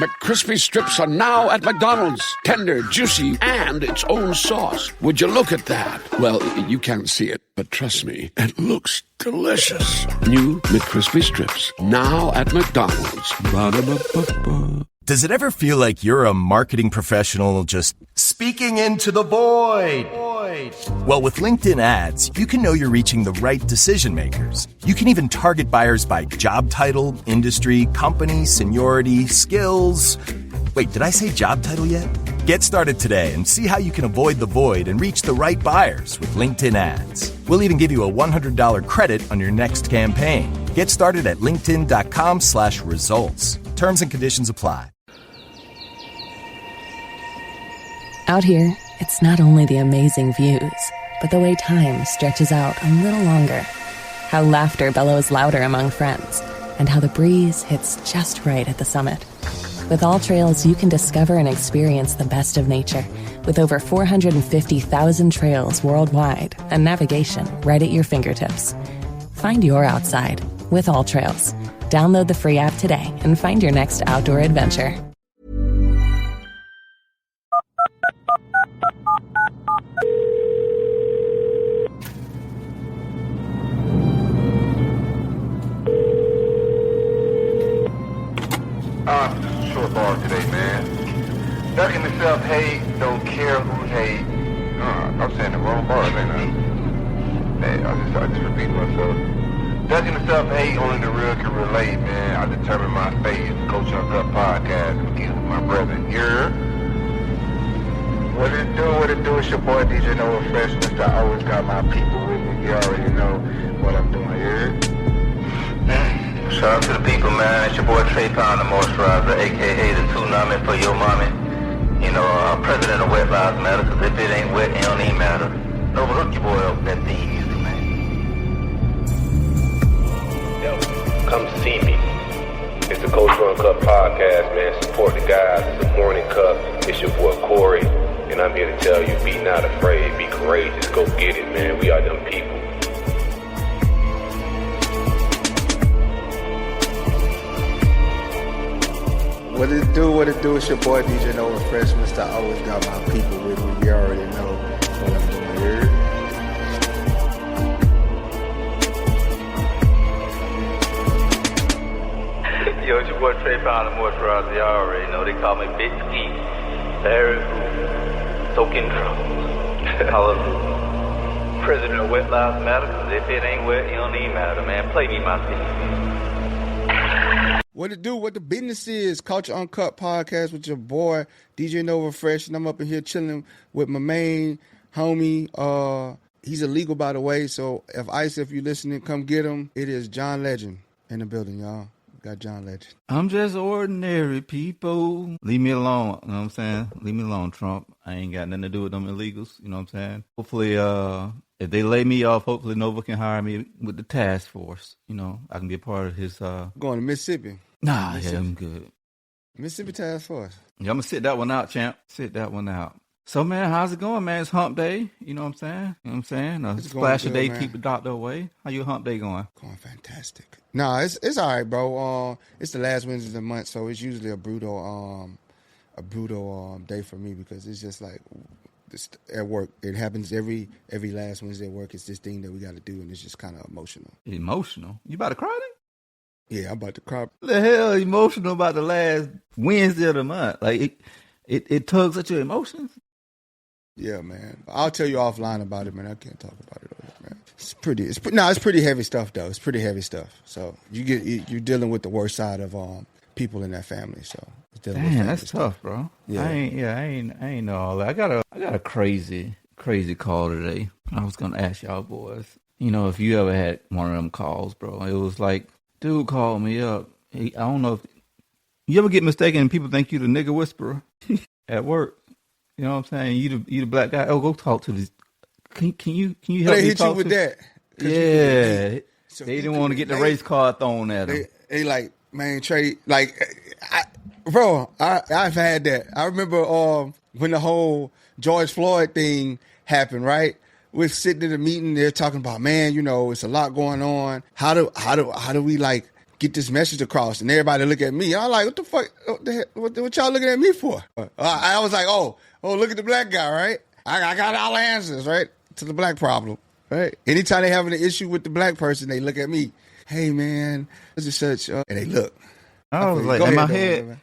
McCrispy strips are now at McDonald's. Tender, juicy, and its own sauce. Would you look at that? Well, you can't see it, but trust me, it looks delicious. New McCrispy strips, now at McDonald's. Ba-da-ba-ba-ba. Does it ever feel like you're a marketing professional just speaking into the void? Well, with LinkedIn ads, you can know you're reaching the right decision makers. You can even target buyers by job title, industry, company, seniority, skills. Wait, did I say job title yet? Get started today and see how you can avoid the void and reach the right buyers with LinkedIn ads. We'll even give you a $100 credit on your next campaign. Get started at linkedin.com/results. Terms and conditions apply. Out here, it's not only the amazing views, but the way time stretches out a little longer. How laughter bellows louder among friends, and how the breeze hits just right at the summit. With All Trails, you can discover and experience the best of nature, with over 450,000 trails worldwide and navigation right at your fingertips. Find your outside with All Trails. Download the free app today and find your next outdoor adventure. Short bar today, man. Ducking himself hate, don't care who hate. I'm saying the wrong bars, ain't I? Hey, I just repeat myself. Ducking himself hate, only the real can relate, man. I determine my fate. Coach on Cup podcast. Again with my brother here. What it do? It's your boy DJ Noah Fresh. Mr. I always got my people with me. You already know what I'm doing here. Shout out to the people, man. It's your boy Trey Pound, the moisturizer, a.k.a. the tsunami for your mommy. You know, president of Wet Lives Matter, because if it ain't wet, it don't even matter. Overhook your boy up that thing easy, man. Yo, come see me. It's the Coach Run Cup podcast, man. Support the guys. It's the Morning Cup. It's your boy Corey. And I'm here to tell you, be not afraid. Be courageous. Go get it, man. We are them people. What it do? It's your boy DJ Noah Fresh. Mr. I always got my people with me. You already know what I'm doing here. Yo, it's your boy Trey Pound, the moisturizer. Y'all already know. They call me Big P. Very cool. Soaking drums. Hallelujah. President of Wet Lives Matter, because if it ain't wet, it don't even matter, man. Play me my thing. What it do? What the business is? Culture Uncut podcast with your boy DJ Nova Fresh, and I'm up in here chilling with my main homie. He's illegal, by the way. So if you listening, come get him. It is John Legend in the building, y'all. Got John Legend. I'm just ordinary people. Leave me alone. You know what I'm saying? Leave me alone, Trump. I ain't got nothing to do with them illegals. You know what I'm saying? Hopefully, if they lay me off, hopefully Nova can hire me with the task force. You know, I can be a part of his. Going to Mississippi. Nah, yeah, I'm good. Mississippi task force. Yeah, I'm gonna sit that one out, champ. Sit that one out. So, man, how's it going, man? It's hump day. You know what I'm saying? You know what I'm saying? A splash a day, man. Keep the doctor away. How your hump day going? Going fantastic. Nah, it's all right, bro. It's the last Wednesday of the month, so it's usually a brutal day for me because it's just like at work. It happens every last Wednesday at work. It's this thing that we got to do, and it's just kind of emotional. Emotional? You about to cry then? Yeah, I'm about to cry. The hell emotional about the last Wednesday of the month? Like it tugs at your emotions? Yeah, man. I'll tell you offline about it, man. I can't talk about it, man. It's pretty heavy stuff though. It's pretty heavy stuff. So you're dealing with the worst side of people in that family. So damn, that's tough, stuff. bro. Yeah. I ain't know all that. I got a crazy call today. I was gonna ask y'all boys. You know, if you ever had one of them calls, bro. It was like, dude called me up. I don't know if you ever get mistaken and people think you the nigga whisperer at work. You know what I'm saying? You the black guy. Oh, go talk to this. Can you help me they hit talk you with to? that? Yeah. So they didn't want to get the race car thrown at them. They like, man, Trey, like, I've had that. I remember when the whole George Floyd thing happened, right? We're sitting in a meeting, they're talking about, man, you know, it's a lot going on. How do we like get this message across, and everybody look at me. I'm like, what the fuck? What y'all looking at me for? I was like, oh, look at the black guy, right? I got all the answers, right, to the black problem, right? Anytime they having an issue with the black person, they look at me. Hey, man, this is such, and they look. I was like,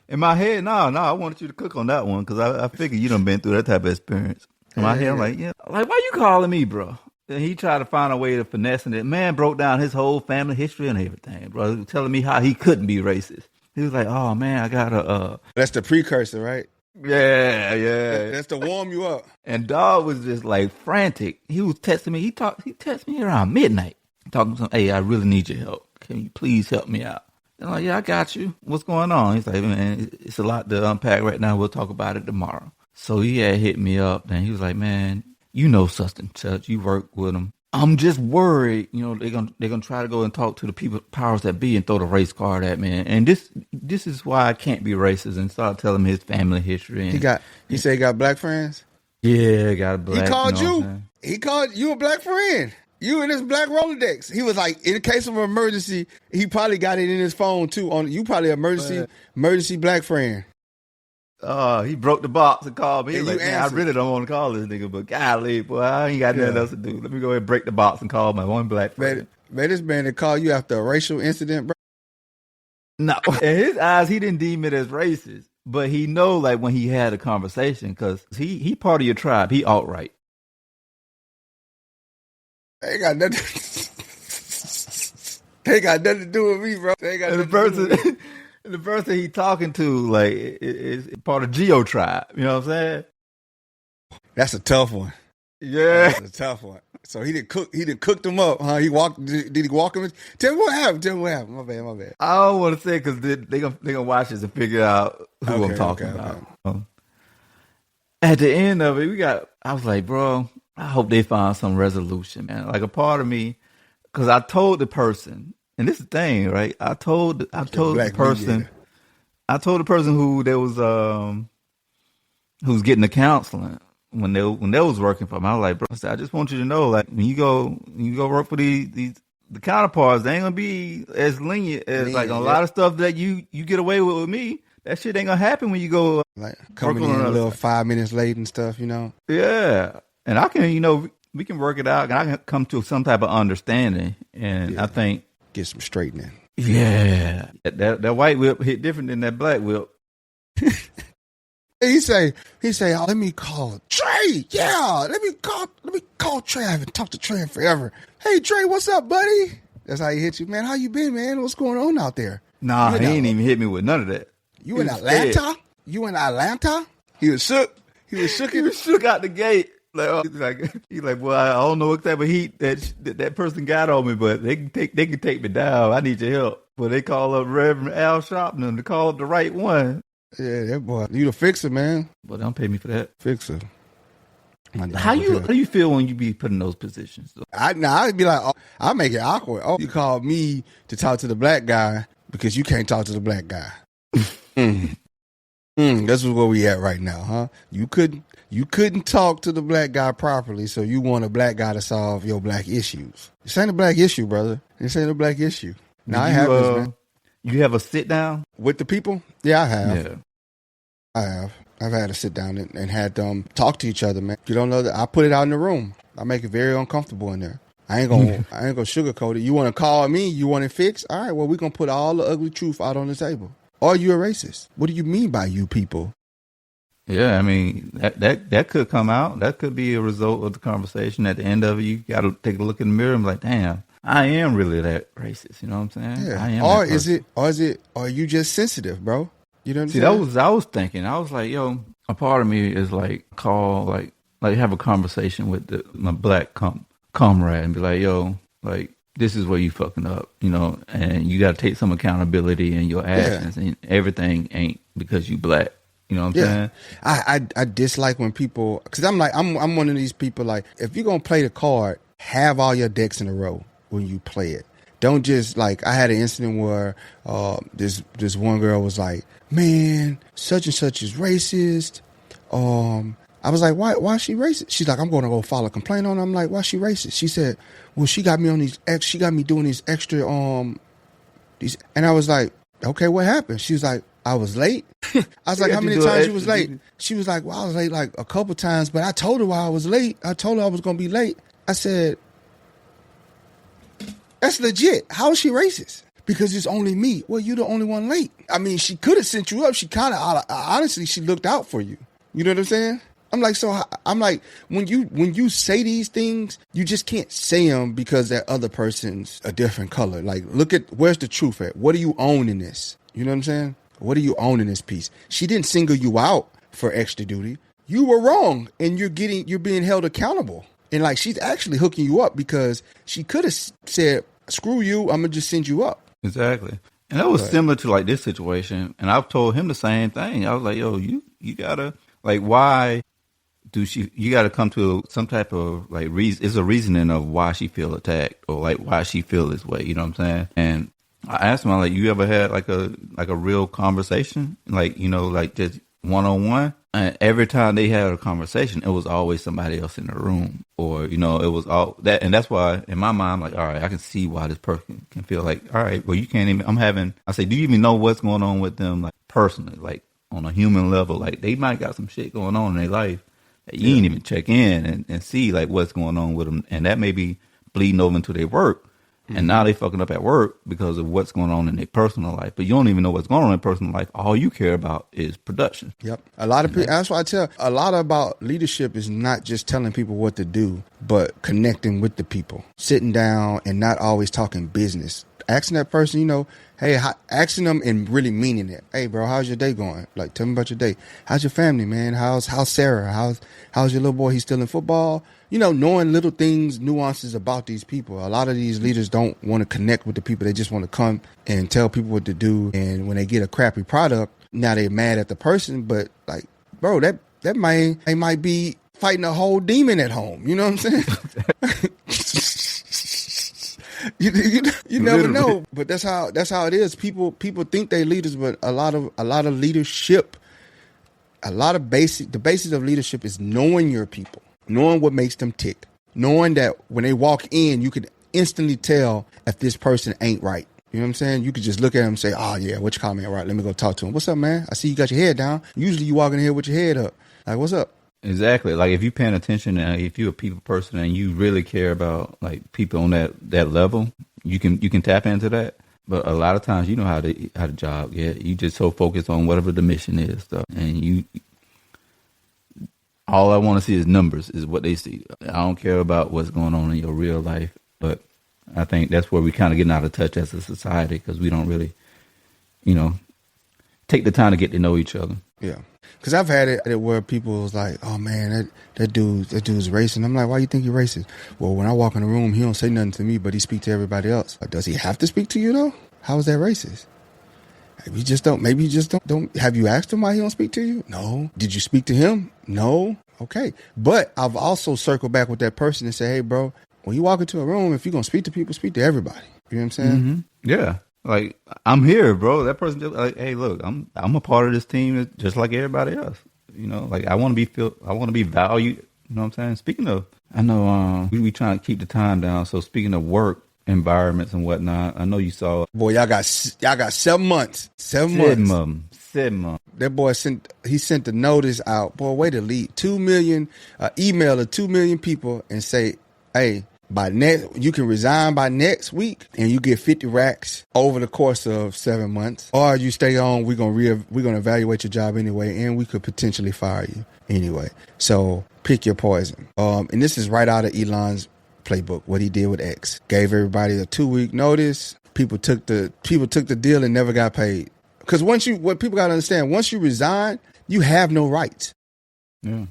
in my head, no, I wanted you to cook on that one because I figured you done been through that type of experience. In my head, I'm like, yeah, like, why you calling me, bro? And he tried to find a way to finesse it. Man broke down his whole family history and everything, bro. He was telling me how he couldn't be racist. He was like, oh, man, I got to... That's the precursor, right? Yeah. That's to warm you up. And dog was just like frantic. He was texting me. He texted me around midnight. Talking to him, hey, I really need your help. Can you please help me out? I'm like, yeah, I got you. What's going on? He's like, man, it's a lot to unpack right now. We'll talk about it tomorrow. So he had hit me up, and he was like, man, you know such and such. You work with them. I'm just worried, they're gonna try to go and talk to the people, powers that be, and throw the race card at me. And this is why I can't be racist. And start telling me his family history. And he said he got black friends. Yeah, got a black. He called you. He called you a black friend. You in his black Rolodex. He was like, in case of an emergency, he probably got it in his phone too. You probably emergency black friend. He broke the box and called me. Like, man, I really don't want to call this nigga, but golly, boy, I ain't got nothing else to do. Let me go ahead and break the box and call my one black friend. Man, this man that called you after a racial incident, bro. No, in his eyes, he didn't deem it as racist, but he know like when he had a conversation because he part of your tribe. He alt-right. They got nothing. They got nothing to do with me, bro. They got the person he talking to like is part of Geo tribe. You know what I'm saying? That's a tough one. Yeah, that's a tough one. So he didn't cook them up, huh? Did he walk him? Tell me what happened. My bad. I don't want to say because they gonna watch this and figure out who I'm talking about. Okay. At the end of it, I was like, bro, I hope they find some resolution, man. Like a part of me, because I told the person, and this is the thing, right? I told the person who they was who's getting the counseling when they was working for me. I was like, bro, I just want you to know, like when you go work for the counterparts, they ain't gonna be as lenient as like a lot of stuff that you get away with me. That shit ain't gonna happen when you go like coming in a little 5 minutes late and stuff, Yeah, and I can, we can work it out, and I can come to some type of understanding. And I think get some straightening. Yeah, that white whip hit different than that black whip. He say, oh, let me call Trey. Yeah, let me call Trey. I haven't talked to Trey in forever. Hey, Trey, what's up, buddy? That's how he hit you, man. How you been, man? What's going on out there? Nah, he ain't even hit me with none of that. You in Atlanta? You in Atlanta? He was shook. He was shook out the gate. He's like, well, I don't know what type of heat that person got on me, but they can take me down. I need your help. But they call up Reverend Al Sharpton to call up the right one. Yeah, that boy, you the fixer, man. But don't pay me for that. Fixer. How you feel when you be put in those positions? I'd be like, oh, I make it awkward. Oh, you called me to talk to the black guy because you can't talk to the black guy. This is where we at right now, huh? You couldn't talk to the black guy properly, so you want a black guy to solve your black issues. This ain't a black issue, brother. This ain't a black issue. Now I have this, man. You have a sit down with the people? Yeah, I have. Yeah. I have. I've had to sit down and had them talk to each other, man. You don't know that I put it out in the room. I make it very uncomfortable in there. I ain't gonna sugarcoat it. You want to call me? You want it fixed? All right. Well, we're gonna put all the ugly truth out on the table. Are you a racist? What do you mean by you people? Yeah, I mean that could come out. That could be a result of the conversation. At the end of it, you got to take a look in the mirror and be like, damn, I am really that racist. You know what I'm saying? Yeah. I am. Or are you just sensitive, bro? You know what I'm saying? See, I was thinking. I was like, yo, a part of me is like call, like have a conversation with my black comrade and be like, yo, like this is where you fucking up, and you got to take some accountability in your actions, and everything ain't because you black. You know what I'm saying? I dislike when people, because I'm one of these people, like, if you're going to play the card, have all your decks in a row when you play it. Don't just, like, I had an incident where this one girl was like, man, such and such is racist. I was like, why is she racist? She's like, I'm going to go file a complaint on her. I'm like, why is she racist? She said, well, she got me doing these extra And I was like, okay, what happened? She was like, I was late. I was like, how many times you was late? She was like, well, I was late like a couple times, but I told her why I was late. I told her I was going to be late. I said, that's legit. How is she racist? Because it's only me. Well, you're the only one late. I mean, she could have sent you up. She kind of, honestly, she looked out for you. You know what I'm saying? I'm like, when you say these things, you just can't say them because that other person's a different color. Like, look at, where's the truth at? What do you own in this? You know what I'm saying? What do you own in this piece? She didn't single you out for extra duty. You were wrong, and you're being held accountable. And like, she's actually hooking you up because she could have said, screw you, I'm gonna just send you up. Exactly. And that was similar to like this situation. And I've told him the same thing. I was like, yo, you gotta, like, why do you gotta come to some type of like reason, it's a reasoning of why she feel attacked or like why she feel this way, you know what I'm saying? And I asked him, I'm like, you ever had like a real conversation? Like, you know, like just one-on-one? And every time they had a conversation, it was always somebody else in the room. Or, you know, it was all that. And that's why in my mind, I'm like, all right, I can see why this person can feel like, all right, well, you can't even, I say, do you even know what's going on with them, like personally, like on a human level? Like they might got some shit going on in their life that you ain't even check in and see like what's going on with them. And that may be bleeding over into their work. And now they fucking up at work because of what's going on in their personal life. But you don't even know what's going on in personal life. All you care about is production. Yep. A lot of people, that's why I tell, a lot about leadership is not just telling people what to do, but connecting with the people, sitting down and not always talking business. Asking that person, you know, hey, asking them and really meaning it. Hey, bro, how's your day going? Like, tell me about your day. How's your family, man? How's Sarah? How's your little boy? He's still in football? You know, knowing little things, nuances about these people. A lot of these leaders don't want to connect with the people. They just want to come and tell people what to do. And when they get a crappy product, now they're mad at the person. But like, bro, they might be fighting a whole demon at home. You know what I'm saying? You never know. But that's how it is. People think they're leaders, but a lot of leadership, the basis of leadership is knowing your people. Knowing what makes them tick. Knowing that when they walk in, you could instantly tell if this person ain't right. You know what I'm saying? You could just look at them and say, oh, yeah, what you call me? All right, let me go talk to him. What's up, man? I see you got your head down. Usually you walk in here with your head up. Like, what's up? Exactly. Like, if you're paying attention and if you're a people person and you really care about, like, people on that level, you can tap into that. But a lot of times, you know how the job get. You just so focused on whatever the mission is, stuff. And all I want to see is numbers, is what they see. I don't care about what's going on in your real life, but I think that's where we kind of getting out of touch as a society because we don't really, you know, take the time to get to know each other. Yeah, because I've had it where people was like, "Oh man, that dude's racist." I'm like, "Why you think you're racist?" Well, when I walk in the room, he don't say nothing to me, but he speak to everybody else. Does he have to speak to you though? How is that racist? Maybe you just don't. Have you asked him why he don't speak to you? No. Did you speak to him? No. Okay. But I've also circled back with that person and say, hey, bro, when you walk into a room, if you're going to speak to people, speak to everybody. You know what I'm saying? Mm-hmm. Yeah. Like, I'm here, bro. That person just like, hey, look, I'm a part of this team just like everybody else. You know, like I want to be valued. You know what I'm saying? Speaking of, I know we trying to keep the time down. So speaking of work environments and whatnot, I know you saw. Boy, y'all got 7 months. 7 months. 7 months. That boy sent the notice out. Boy, way to lead 2 million, email to 2 million people and say, hey, you can resign by next week and you get 50 racks over the course of 7 months. Or you stay on, we're gonna evaluate your job anyway, and we could potentially fire you anyway. So pick your poison. And this is right out of Elon's playbook, what he did with X. Gave everybody a 2-week notice. People took the deal and never got paid. Because what people gotta understand, once you resign, you have no rights. Yeah.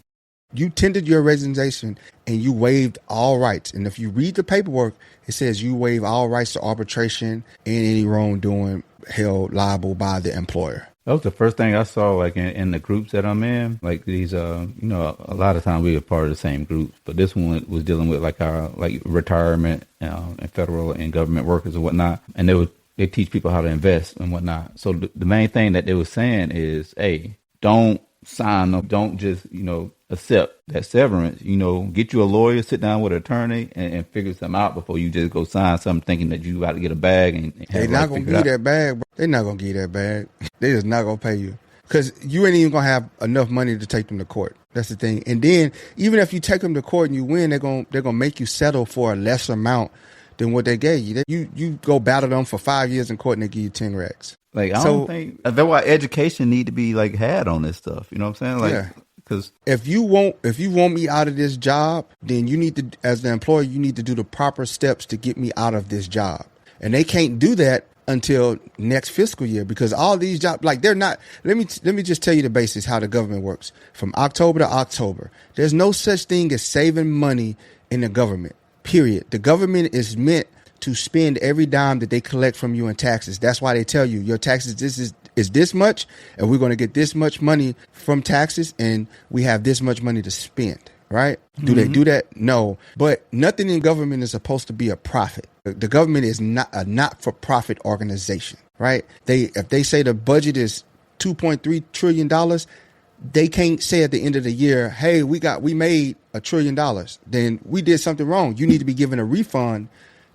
You tendered your resignation and you waived all rights. And if you read the paperwork, it says you waive all rights to arbitration and any wrongdoing held liable by the employer. That was the first thing I saw, like in the groups that I'm in. Like these, you know, a lot of times we are part of the same groups, but this one was dealing with like our retirement and federal and government workers and whatnot. And they teach people how to invest and whatnot. So the main thing that they were saying is, hey, don't sign up, don't just, you know, accept that severance, get you a lawyer, sit down with an attorney, and figure something out before you just go sign something thinking that you about to get a bag. And they're not going to give you that bag, bro. They're not going to give you that bag. They just not going to pay you. Because you ain't even going to have enough money to take them to court. That's the thing. And then even if you take them to court and you win, they're gonna make you settle for a lesser amount than what they gave you. You go battle them for 5 years in court and they give you 10 racks. Like, I don't think that's why education need to be like had on this stuff. You know what I'm saying? Like, yeah. Because if you want me out of this job, then you need to, as the employer, you need to do the proper steps to get me out of this job. And they can't do that until next fiscal year, because all these jobs, like, they're not. Let me just tell you the basics how the government works. From October to October, there's no such thing as saving money in the government. Period. The government is meant to spend every dime that they collect from you in taxes. That's why they tell you your taxes is this much, and we're going to get this much money from taxes, and we have this much money to spend. Right? Do they do that? No. But nothing in government is supposed to be a profit. The government is not a not-for-profit organization, right? If they say the budget is $2.3 trillion, they can't say at the end of the year, hey, we made $1 trillion. Then we did something wrong. You need to be given a refund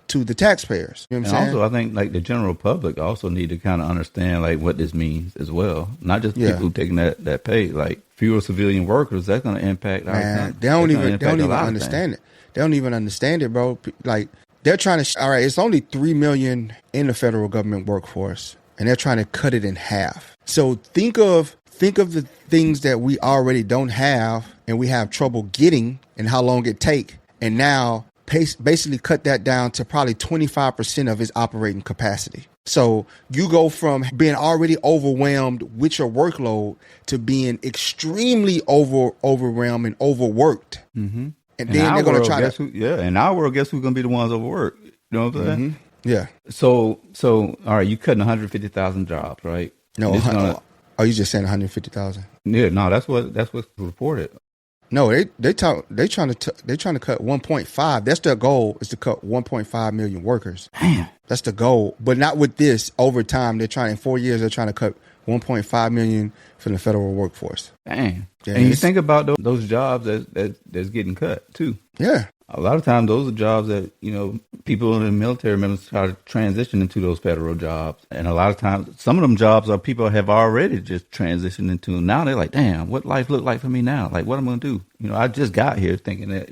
to the taxpayers. You know what I'm saying? Also, I think like the general public also need to kind of understand like what this means as well. Not just people who taking that pay. Like fewer civilian workers, that's going to impact. They don't even understand it. They don't even understand it, bro. Like they're trying to. All right, it's only 3 million in the federal government workforce, and they're trying to cut it in half. So think of the things that we already don't have, and we have trouble getting, and how long it take, and now basically cut that down to probably 25% of its operating capacity. So you go from being already overwhelmed with your workload to being extremely overwhelmed and overworked. Mm-hmm. And then they're going to try to... in our world, guess who's going to be the ones overworked? You know what I'm saying? Mm-hmm. Yeah. So all right, you cutting 150,000 jobs, right? No, are you just saying 150,000? Yeah, no, that's what's reported. No, they trying to cut 1.5. That's their goal, is to cut 1.5 million workers. Damn. That's the goal, but not with this. Over time, in 4 years, they're trying to cut 1.5 million from the federal workforce. Dang. Yeah, and you think about those jobs that's getting cut too. Yeah. A lot of times those are jobs that, people in the military members try to transition into those federal jobs. And a lot of times, some of them jobs are people have already just transitioned into. Now they're like, damn, what life look like for me now? Like, what am I going to do? I just got here thinking that,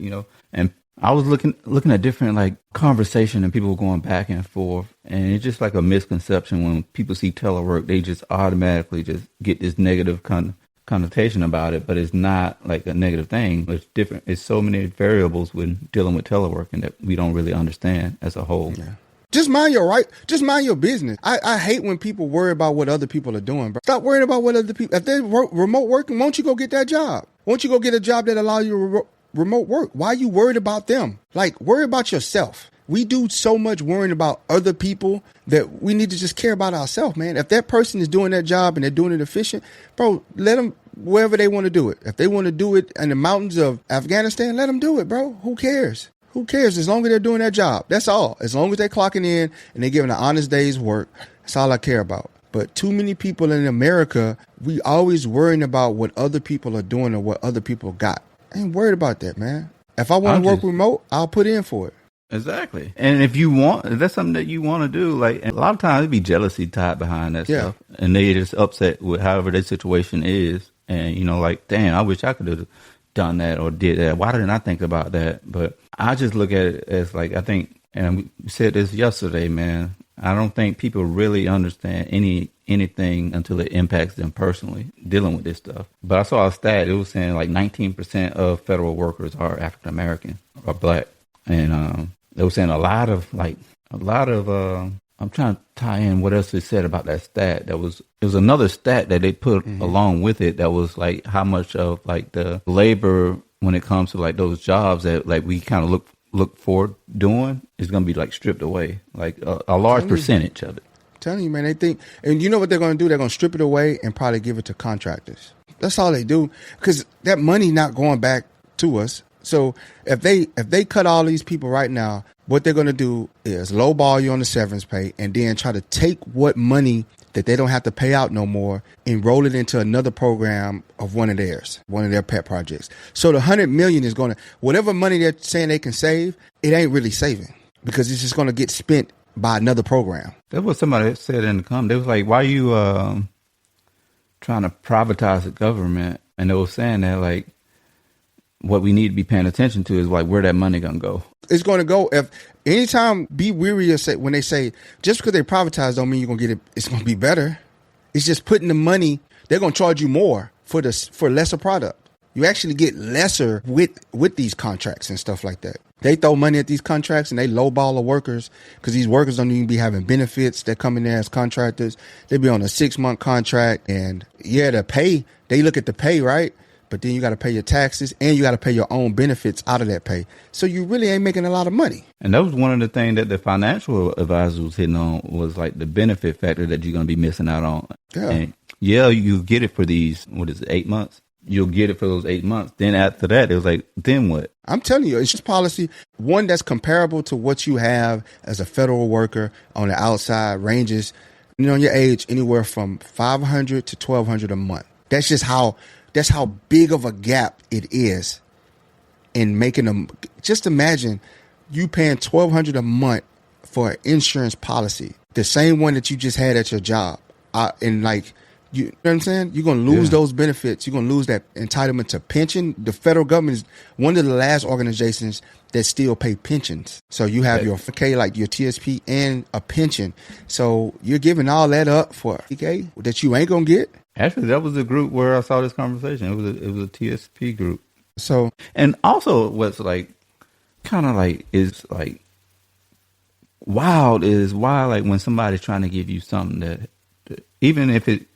and I was looking at different like conversation and people going back and forth. And it's just like a misconception when people see telework, they just automatically just get this negative connotation about it, but it's not like a negative thing. It's different. It's so many variables when dealing with teleworking that we don't really understand as a whole. Yeah. Just mind your business. I hate when people worry about what other people are doing, bro. Stop worrying about what other people. If they're remote working, won't you go get that job? Won't you go get a job that allows you to remote work? Why are you worried about them? Like, worry about yourself. We do so much worrying about other people that we need to just care about ourselves, man. If that person is doing that job and they're doing it efficient, bro, let them wherever they want to do it. If they want to do it in the mountains of Afghanistan, let them do it, bro. Who cares? Who cares? As long as they're doing their job. That's all. As long as they're clocking in and they're giving an honest day's work, that's all I care about. But too many people in America, we always worrying about what other people are doing or what other people got. I ain't worried about that, man. If I want to work remote, I'll put in for it. Exactly. And if that's something that you want to do, like a lot of times it'd be jealousy tied behind that stuff. And they just upset with however their situation is. And, like, damn, I wish I could have done that or did that. Why didn't I think about that? But I just look at it as like, I think, and we said this yesterday, man, I don't think people really understand anything until it impacts them personally dealing with this stuff. But I saw a stat, it was saying like 19% of federal workers are African American or black. And they were saying a lot of I'm trying to tie in what else they said about that stat. It was another stat that they put along with it that was like how much of like the labor when it comes to like those jobs that like we kind of look for doing is going to be like stripped away, like a large percentage of it. I'm telling you, man, they think, and you know what they're going to do? They're going to strip it away and probably give it to contractors. That's all they do, because that money not going back to us. So if they cut all these people right now, what they're going to do is lowball you on the severance pay and then try to take what money that they don't have to pay out no more and roll it into another program of one of their pet projects. So the $100 million is going to, whatever money they're saying they can save, it ain't really saving because it's just going to get spent by another program. That's what somebody said in the comment. They was like, why are you trying to privatize the government? And they were saying that, like, what we need to be paying attention to is, like, where that money going to go. It's going to go, if anytime, be weary of when they say, just because they privatize don't mean you're going to get it, it's going to be better. It's just putting the money, they're going to charge you more for lesser product. You actually get lesser with these contracts and stuff like that. They throw money at these contracts and they lowball the workers because these workers don't even be having benefits. They come in there as contractors. They be on a 6-month contract and the pay, they look at the pay, right? But then you got to pay your taxes and you got to pay your own benefits out of that pay. So you really ain't making a lot of money. And that was one of the things that the financial advisor was hitting on was like the benefit factor that you're going to be missing out on. Yeah. And you get it for these, 8 months? You'll get it for those 8 months. Then after that, it was like, then what? I'm telling you, it's just policy, one that's comparable to what you have as a federal worker on the outside, ranges, on your age, anywhere from $500 to $1,200 a month. That's how big of a gap it is in making them. Just imagine you paying $1,200 a month for an insurance policy, the same one that you just had at your job. You know what I'm saying? You're going to lose those benefits. You're going to lose that entitlement to pension. The federal government is one of the last organizations that still pay pensions. So you have your 4K, like your TSP and a pension. So you're giving all that up for 4K that you ain't going to get. Actually, that was the group where I saw this conversation. It was a TSP group. So, and also what's like kind of like is like wild is why, like, when somebody's trying to give you something that even if it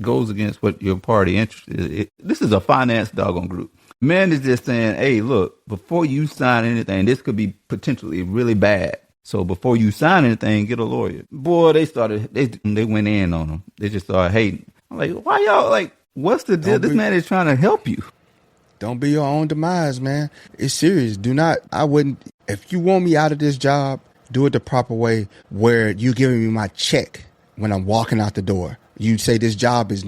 goes against what your party interest is, this is a finance doggone group. Man is just saying, hey, look, before you sign anything, this could be potentially really bad. So before you sign anything, get a lawyer. Boy, they went in on them. They just started hating. I'm like, why y'all, like, what's the deal? This man is trying to help you. Don't be your own demise, man. It's serious. If you want me out of this job, do it the proper way where you giving me my check when I'm walking out the door. You say this job is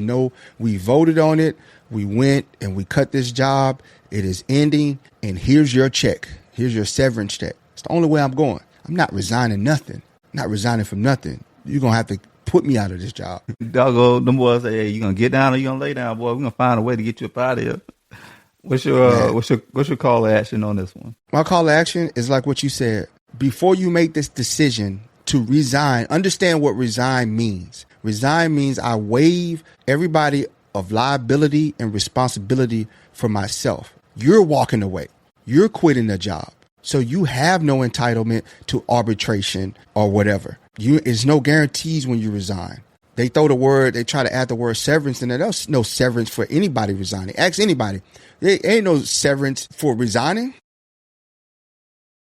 we voted on it. We went and we cut this job. It is ending. And here's your check. Here's your severance check. It's the only way I'm going. I'm not resigning nothing. I'm not resigning from nothing. You're going to have to put me out of this job. Doggo, them boys say, hey, you going to get down or you going to lay down, boy? We're going to find a way to get you up out of here. What's your call to action on this one? My call to action is like what you said. Before you make this decision to resign, understand what resign means. Resign means I waive everybody of liability and responsibility for myself. You're walking away. You're quitting the job. So you have no entitlement to arbitration or whatever. There's no guarantees when you resign. They try to add the word severance, and there's no severance for anybody resigning. Ask anybody. There ain't no severance for resigning.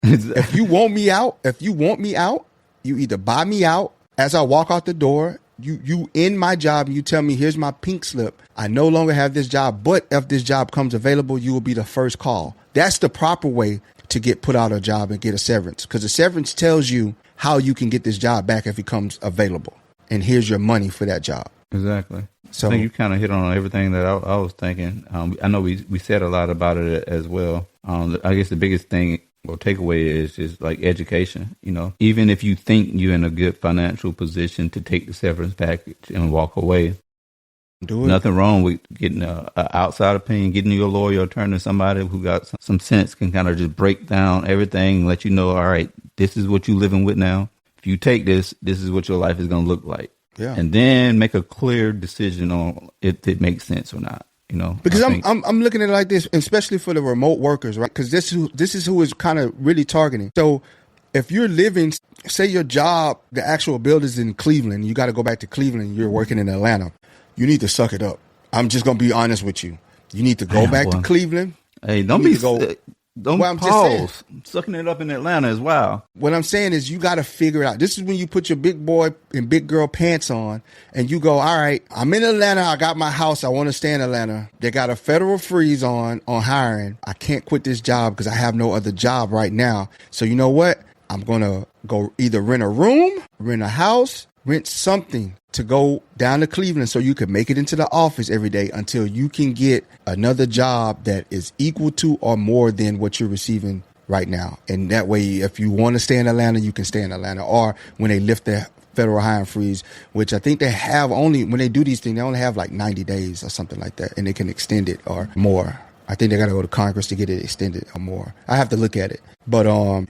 If you want me out, you either buy me out as I walk out the door. You end my job and you tell me, here's my pink slip. I no longer have this job, but if this job comes available, you will be the first call. That's the proper way to get put out of a job and get a severance, because the severance tells you how you can get this job back if it comes available. And here's your money for that job. Exactly. So I think you kind of hit on everything that I was thinking. I know we said a lot about it as well. I guess the biggest thing or takeaway is just like education. Even if you think you're in a good financial position to take the severance package and walk away, do it. Nothing wrong with getting an outside opinion, getting you a lawyer or turning to somebody who got some sense, can kind of just break down everything and let you know, all right, this is what you're living with now. If you take this is what your life is going to look like. Yeah. And then make a clear decision on if it makes sense or not. Because I'm looking at it like this, especially for the remote workers, right? Because this is who is kind of really targeting. So if you're living, say your job, the actual building's in Cleveland, you got to go back to Cleveland, you're working in Atlanta, you need to suck it up. I'm just going to be honest with you. You need to go back to Cleveland. Hey, don't pause. Sucking it up in Atlanta as well. What I'm saying is you got to figure it out. This is when you put your big boy and big girl pants on and you go, all right, I'm in Atlanta. I got my house. I want to stay in Atlanta. They got a federal freeze on hiring. I can't quit this job because I have no other job right now. So you know what? I'm going to go either rent a room, rent a house, rent something to go down to Cleveland so you can make it into the office every day until you can get another job that is equal to or more than what you're receiving right now. And that way, if you want to stay in Atlanta, you can stay in Atlanta. Or when they lift the federal hiring freeze, which I think they have only, when they do these things, they only have like 90 days or something like that. And they can extend it or more. I think they got to go to Congress to get it extended or more. I have to look at it. But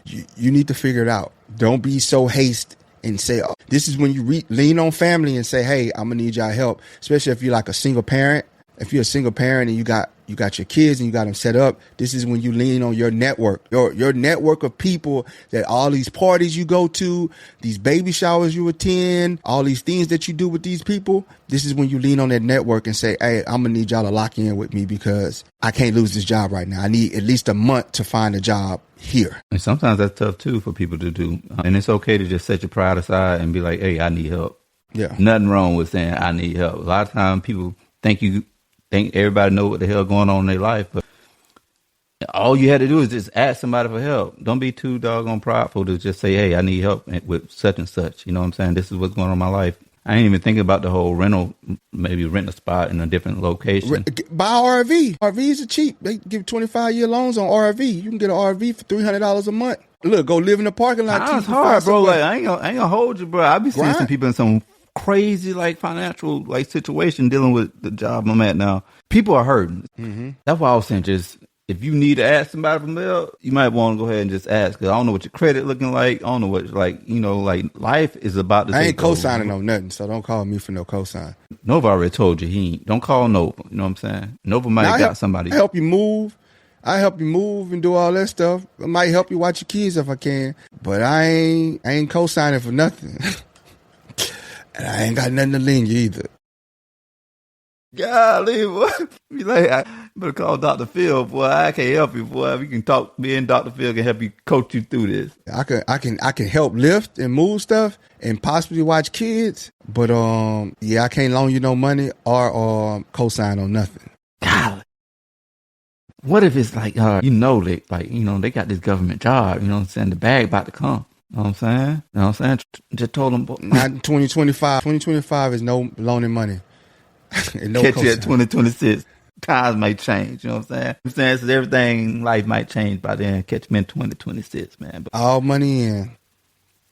you need to figure it out. Don't be so hasty and say, oh, this is when you lean on family and say, hey, I'm going to need y'all help, especially if you're like a single parent. If you're a single parent and you got your kids and you got them set up, this is when you lean on your network, your network of people that all these parties you go to, these baby showers you attend, all these things that you do with these people. This is when you lean on that network and say, hey, I'm going to need y'all to lock in with me because I can't lose this job right now. I need at least a month to find a job here. And sometimes that's tough too for people to do. And it's okay to just set your pride aside and be like, hey, I need help. Yeah. Nothing wrong with saying I need help. A lot of times people think everybody know what the hell going on in their life, but all you had to do is just ask somebody for help. Don't be too doggone prideful to just say, hey, I need help with such and such. You know what I'm saying? This is what's going on in my life. I ain't even thinking about the whole rental, maybe rent a spot in a different location. Buy RV. RVs are cheap. They give 25-year loans on RV. You can get an RV for $300 a month. Look, go live in the parking lot. That's hard, bro. Like, I ain't gonna hold you, bro. I be seeing some people in some crazy like financial like situation dealing with the job I'm at now. People are hurting. Mm-hmm. That's why I was saying, just if you need to ask somebody for help, you might want to go ahead and just ask. Cause I don't know what your credit looking like. I don't know what, like, you know, like life is about to. I ain't co-signing on nothing, so don't call me for no co-sign. Nova already told you he ain't. Don't call Nova. You know what I'm saying? Nova might have got somebody. I help you move. I help you move and do all that stuff. I might help you watch your kids if I can, but I ain't co-signing for nothing. And I ain't got nothing to lend you either. Golly, boy. Be like, I better call Dr. Phil, boy. I can't help you, boy. We can talk. Me and Dr. Phil can help you, coach you through this. I can help lift and move stuff and possibly watch kids, but yeah, I can't loan you no money or co-sign on nothing. Golly. What if it's like, they got this government job, you know what I'm saying? The bag about to come. You know what I'm saying? You know what I'm saying? Just told them. Not in 2025. 2025 is no loaning money. No catch you at 2026. Times might change. You know what I'm saying? I'm saying so everything, life might change by then. Catch me in 2026, man. But all money in.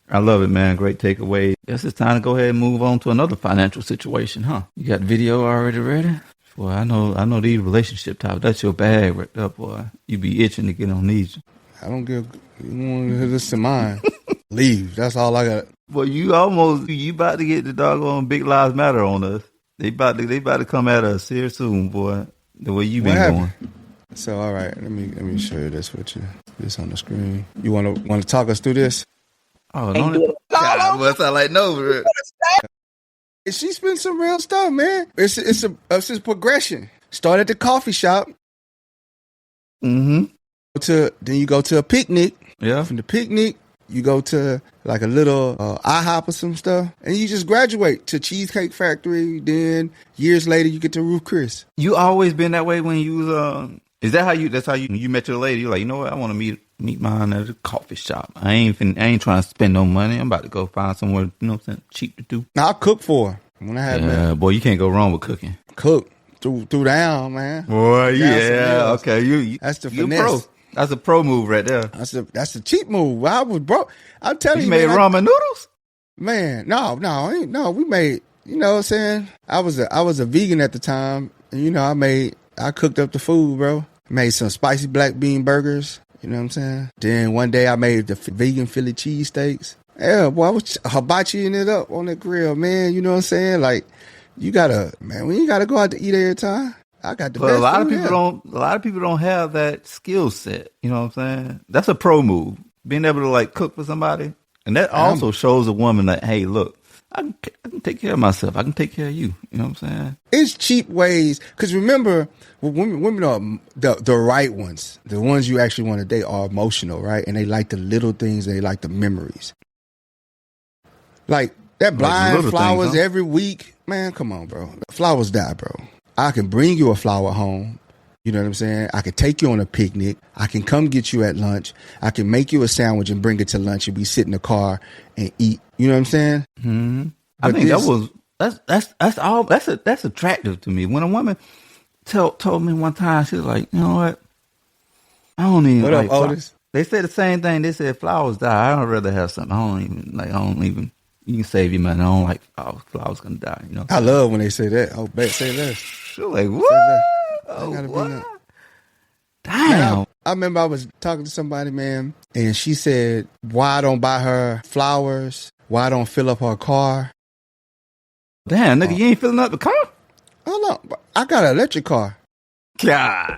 I love it, man. Great takeaway. Guess it's time to go ahead and move on to another financial situation, huh? You got the video already ready? Boy, I know these relationship topics. That's your bag right there, boy. You be itching to get on these. I don't give. You want to listen to mine? Leave. That's all I got. Boy, you about to get the doggone Big Lives Matter on us. They about to come at us here soon, boy. The way you been going. So all right, let me show you this with you. This on the screen. You want to talk us through this? Oh, no. What's I like no? She spent some real stuff, man. It's a progression. Start at the coffee shop. Mm-hmm. Then you go to a picnic. Yeah. From the picnic, you go to like a little IHOP or some stuff, and you just graduate to Cheesecake Factory. Then years later, you get to Ruth Chris. You always been that way when you was Is that how you? That's how you met your lady. You're like, you know what? I want to meet mine at a coffee shop. I ain't trying to spend no money. I'm about to go find somewhere, you know what I'm saying, cheap to do. Now I cook for her when I had met. Boy, you can't go wrong with cooking. Cook through down, man. Boy, yeah, okay. You that's the you finesse. Pro. That's a pro move right there. That's a cheap move. I was broke. I'm telling you, you made ramen noodles. Man, no. We made. You know what I'm saying? I was a vegan at the time, and you know I cooked up the food, bro. Made some spicy black bean burgers. You know what I'm saying? Then one day I made the vegan Philly cheesesteaks. Yeah, boy, I was hibachiing it up on the grill, man. You know what I'm saying? Like, when you gotta go out to eat every time. I got the best. A lot of people don't have that skill set. You know what I'm saying? That's a pro move. Being able to like cook for somebody, and that also shows a woman that, hey, look, I can take care of myself. I can take care of you. You know what I'm saying? It's cheap ways. Because remember, women are the right ones. The ones you actually want to date are emotional, right? And they like the little things. And they like the memories. Like that blind flowers things, huh? Every week. Man, come on, bro. Flowers die, bro. I can bring you a flower home, You know what I'm saying? I could take you on a picnic. I can come get you at lunch. I can make you a sandwich and bring it to lunch, and we sit in the car and eat. You know what I'm saying? Mm-hmm. I think that's attractive to me. When a woman told me one time, she was like, you know what? I don't even. What like up, Otis? They said the same thing. They said flowers die. I don't rather have something. I don't even. You can save your money. I don't like flowers gonna die. You know. I love when they say that. Oh, bet say less. She's like, what? Oh, what? Damn. Man, I remember I was talking to somebody, man, and she said, why I don't buy her flowers? Why I don't fill up her car? Damn, nigga, you ain't filling up the car? Hold on. I got an electric car. God.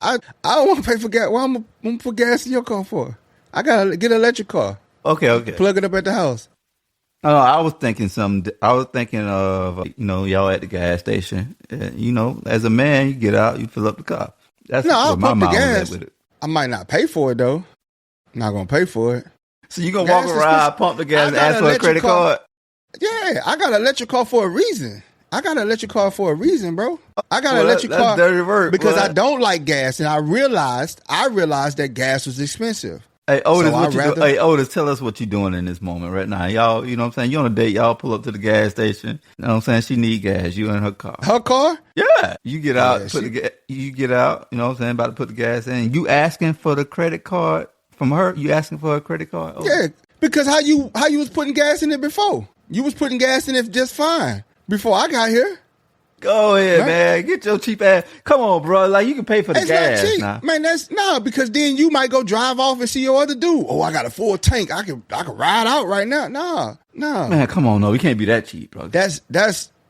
I don't want to pay for gas. Why I'm going to put gas in your car for? I got to get an electric car. Okay. Plug it up at the house. Oh, I was thinking of, y'all at the gas station. As a man, you get out, you fill up the car. That's I'll my pump the mom gas. was at with it. I might not pay for it, though. I'm not going to pay for it. So you going to walk around, pump the gas, and ask for a credit card? Yeah, I got an electric car for a reason. bro. I got an electric car dirty work, because I don't like gas, and I realized that gas was expensive. Hey, Otis, Hey, Otis, tell us what you're doing in this moment right now. Y'all, you know what I'm saying? You're on a date. Y'all pull up to the gas station. You know what I'm saying? She need gas. You in her car. Her car? Yeah. You get out, you get out, you know what I'm saying? About to put the gas in. You asking for the credit card from her? You asking for a credit card? Otis? Yeah, because how you was putting gas in it before? You was putting gas in it just fine before I got here. Go ahead, man. Get your cheap ass. Come on, bro. Like, you can pay for the gas. Not cheap. Nah. Man, because then you might go drive off and see your other dude. Oh, I got a full tank. I can ride out right now. Nah. Man, come on, no. We can't be that cheap, bro.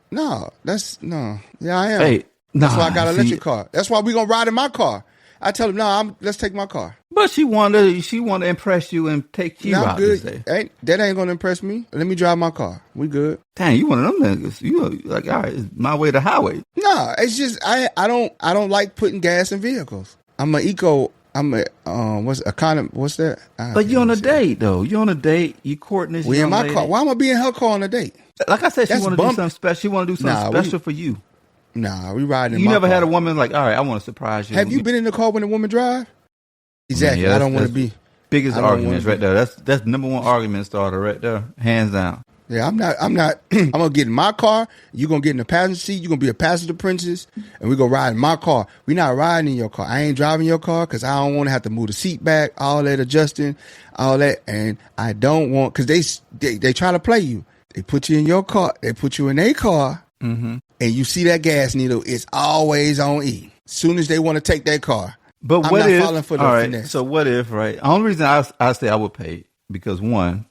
No. Yeah, I am. Hey, that's why I got an electric car. That's why we gonna ride in my car. I tell him, let's take my car. But she wanted to impress you and take you out good. this day. That ain't gonna impress me. Let me drive my car. We good. Dang, you one of them niggas. You like, all right, it's my way to highway. No, it's just I don't like putting gas in vehicles. I'm an eco. I'm a what's that? But you on a date though. You on a date. You courting this. We in my car. Why am I be in her car on a date? Like I said, she want to do something special. She want to do something special for you. Nah, we riding. You never had a woman like, all right, I want to surprise you. Have you been in the car when a woman drive? Exactly. Man, yeah, I don't want to be. Biggest arguments right there. That's number one argument starter right there, hands down. Yeah, I'm not. I'm gonna get in my car. You gonna get in the passenger seat. You gonna be a passenger princess, and we gonna ride in my car. We not riding in your car. I ain't driving your car because I don't want to have to move the seat back, all that adjusting, all that, and I don't want because they try to play you. They put you in your car. They put you in their car, and you see that gas needle. It's always on E. Soon as they want to take that car. But I'm what not if? falling for the all right. finesse. So what if? Right. The only reason I say I would pay because one,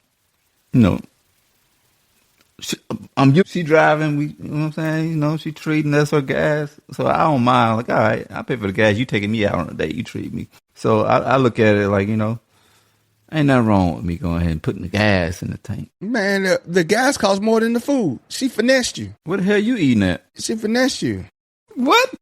she driving. You know what I'm saying? She treating us her gas. So I don't mind. Like, all right, I pay for the gas. You taking me out on a date. You treat me. So I look at it like ain't nothing wrong with me going ahead and putting the gas in the tank. Man, the gas costs more than the food. She finessed you. What the hell you eating at? She finessed you. What?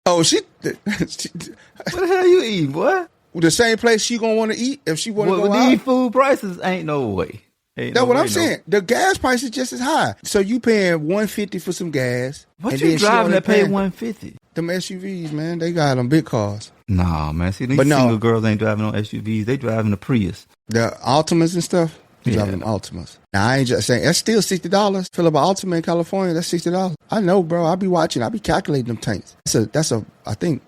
Oh, what the hell you eating, boy? The same place she gonna want to eat if she want to go out. These food prices ain't no way. That's what I'm saying. The gas price is just as high. So you paying $150 for some gas. What you driving that pay $150? Them SUVs, man, they got them big cars. Nah, man. See, these single girls ain't driving no SUVs. They driving the Prius. The Altimas and stuff. Driving Altimas. Now I ain't just saying that's still $60. Fill up an Altima in California, that's $60. I know, bro. I be watching. I be calculating them tanks. That's a I think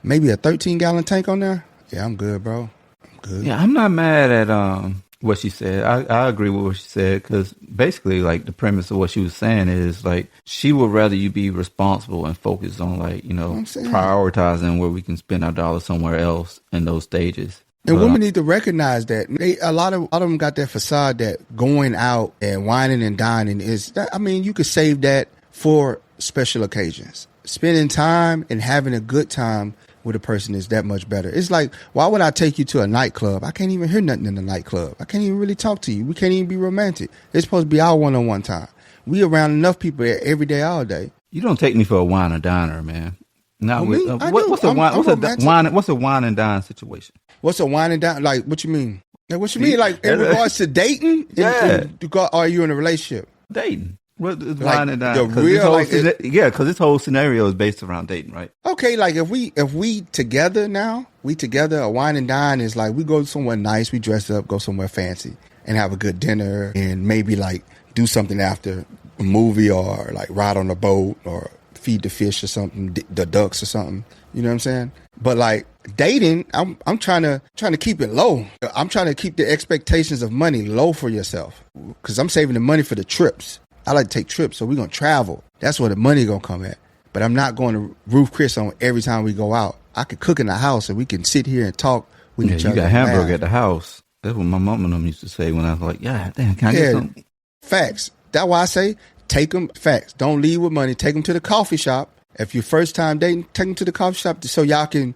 maybe a 13-gallon tank on there. Yeah, I'm good, bro. I'm good. Yeah, I'm not mad at what she said. I agree with what she said because basically, like the premise of what she was saying is like she would rather you be responsible and focus on prioritizing where we can spend our dollars somewhere else in those stages. And women need to recognize that. A lot of them got that facade that going out and whining and dining is that. I mean, you could save that for special occasions. Spending time and having a good time with a person is that much better. It's like, why would I take you to a nightclub? I can't even hear nothing in the nightclub. I can't even really talk to you. We can't even be romantic. It's supposed to be our one-on-one time. We around enough people every day, all day. You don't take me for a wine or diner, man. Not with, what's a wine and dine situation? What's a wine and dine? Like, what you mean? Like, what you mean? Like, in regards to dating? Yeah. Are you in a relationship? Dating. What is Like, wine and dine? the real, Because this whole scenario is based around dating, right? Okay, like if we together now, a wine and dine is like we go somewhere nice, we dress up, go somewhere fancy, and have a good dinner, and maybe like do something after a movie, or like ride on a boat, or feed the fish or something, the ducks or something. You know what I'm saying? But like dating, I'm trying to keep it low. I'm trying to keep the expectations of money low for yourself, because I'm saving the money for the trips. I like to take trips, so we're gonna travel. That's where the money gonna come at. But I'm not going to roof Chris on every time we go out. I could cook in the house, and we can sit here and talk with each other. You got hamburger at the house. That's what my mom and them used to say when I was like, yeah, damn, can I get something? Facts. That's why I say take them. Facts. Don't leave with money. Take them to the coffee shop. If you're first time dating, take them to the coffee shop so y'all can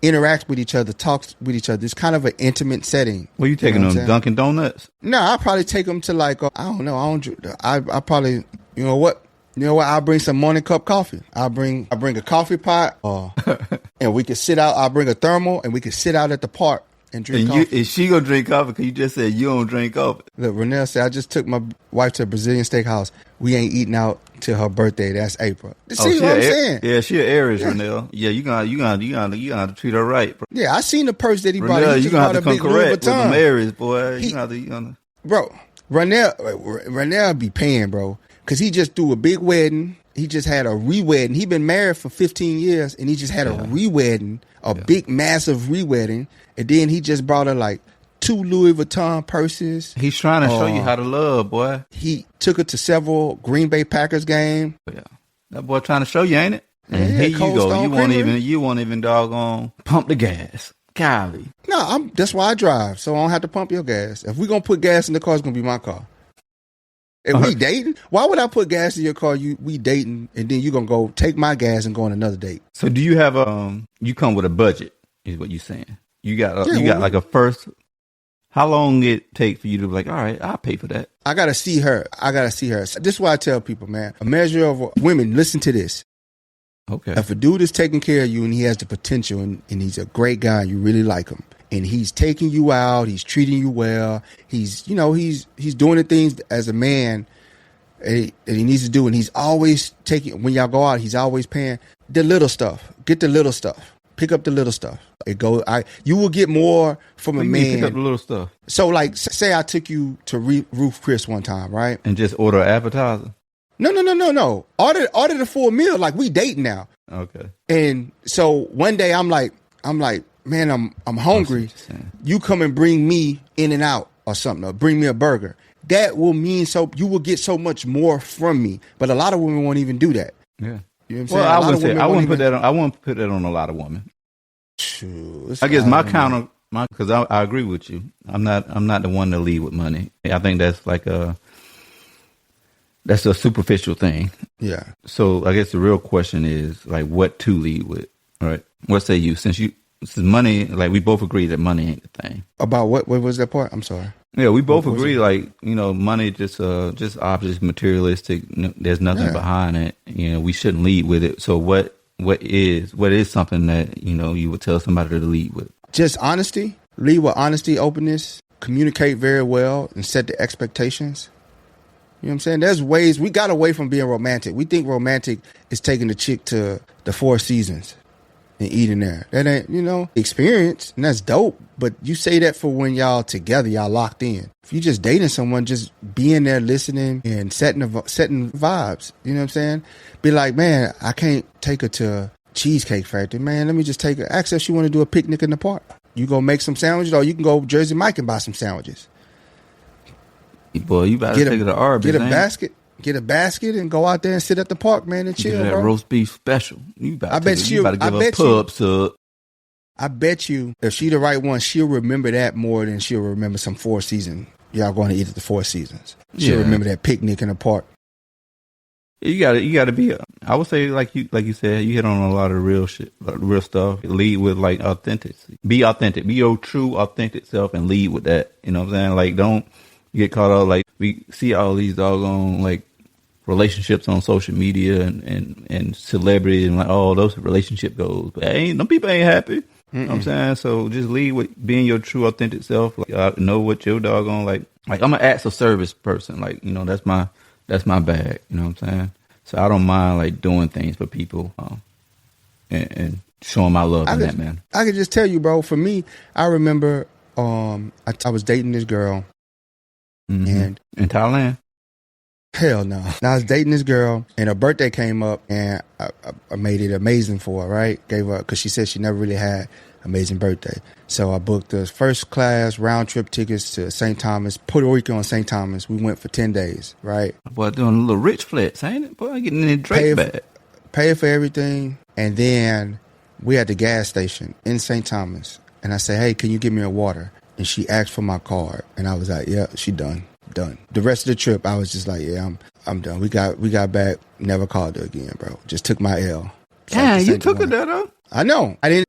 interact with each other, talk with each other. It's kind of an intimate setting. Where you taking them? Dunkin' Donuts? No, I'll probably take them to like, I don't know. I probably, you know what? I'll bring some morning cup coffee. I'll bring a coffee pot, and we can sit out. I'll bring a thermal, and we can sit out at the park and drink coffee. Is she gonna drink coffee? Because you just said you don't drink coffee. Look, Renelle said, I just took my wife to a Brazilian steakhouse. We ain't eating out till her birthday. That's April. See what I'm saying? Yeah, she an Aries, Renelle. Yeah, you gotta treat her right, bro. Yeah, I seen the purse that he brought. Renelle, He you gonna have to come big correct with them Aries, boy. Bro, Renelle be paying, bro, because he just threw a big wedding. He just had a re-wedding. He been married for 15 years, and he just had a re-wedding, big, massive re-wedding. And then he just brought her like 2 Louis Vuitton purses. He's trying to show you how to love, boy. He took her to several Green Bay Packers games. Yeah, that boy trying to show you, ain't it? And here you go. You won't even doggone pump the gas. Golly. No, that's why I drive, so I don't have to pump your gas. If we're gonna put gas in the car, it's gonna be my car. If we dating, why would I put gas in your car? We dating, and then you gonna go take my gas and go on another date. So do you have you come with a budget? Is what you saying? You got like a first. How long it take for you to be like, all right, I'll pay for that. I gotta see her. This is why I tell people, man. A measure of women. Listen to this. Okay. If a dude is taking care of you and he has the potential and he's a great guy, and you really like him, and he's taking you out, he's treating you well, he's doing the things as a man that he needs to do, and he's always taking, when y'all go out, he's always paying the little stuff. Get the little stuff. Pick up the little stuff. You will get more from a man. Pick up the little stuff. So like, say I took you to Roof Chris one time, right? And just order an appetizer. No. Order the full meal. Like, we dating now. Okay. And so one day I'm like, man, I'm hungry. You come and bring me in and out or something, or bring me a burger. That will mean you will get so much more from me. But a lot of women won't even do that. Yeah. You know what I'm saying? I wouldn't put that on a lot of women. True. I guess because I agree with you. I'm not the one to lead with money. I think that's like that's a superficial thing. Yeah. So I guess the real question is like what to lead with. All right. What say you? Since money, like we both agree that money ain't the thing. About what? What was that part? I'm sorry. Yeah, we both agree. Like, money just objects, materialistic. There's nothing behind it. We shouldn't lead with it. So what is something that you would tell somebody to lead with? Just honesty. Lead with honesty, openness. Communicate very well and set the expectations. You know what I'm saying? There's ways. We got away from being romantic. We think romantic is taking the chick to the Four Seasons and eating there. That ain't, experience, and that's dope. But you say that for when y'all together, y'all locked in. If you just dating someone, just being there, listening, and setting vibes. You know what I'm saying? Be like, man, I can't take her to Cheesecake Factory. Man, let me just take her. Ask her if she want to do a picnic in the park. You go make some sandwiches, or you can go Jersey Mike and buy some sandwiches. Boy, you better take her to Arby's. Get a basket and go out there and sit at the park, man, and chill, that bro. Roast beef special. You better give her a pub sub. I bet you if she the right one, she'll remember that more than she'll remember some Four Seasons. Y'all going to eat at the Four Seasons. She'll remember that picnic in the park. You gotta be. I would say like you said, you hit on a lot of real shit, real stuff. Lead with like authenticity. Be authentic. Be your true authentic self and lead with that. You know what I'm saying? Like don't get caught up. Like we see all these doggone like relationships on social media and celebrities and like those relationship goals. But them people ain't happy. You know what I'm saying? So just lead with being your true authentic self. Like, know what your doggone like I'm an acts of service person. Like, that's That's my bag. You know what I'm saying? So I don't mind like doing things for people and showing my love in that manner. I could just tell you, bro. For me, I remember I was dating this girl, and in Thailand. Hell no. I was dating this girl, and her birthday came up, and I made it amazing for her, right? Gave her, because she said she never really had amazing birthday. So I booked the first class round trip tickets to St. Thomas, Puerto Rico and St. Thomas. We went for 10 days, right? Boy, doing a little rich flex, ain't it? Boy, getting in the Drake bag. Pay for everything, and then we at the gas station in St. Thomas, and I said, hey, can you give me a water? And she asked for my card, and I was like, yeah, she done. The rest of the trip, I was just like, yeah, I'm done. We got back, never called her again, bro. Just took my L. Yeah, you took it there, though. I know. I didn't.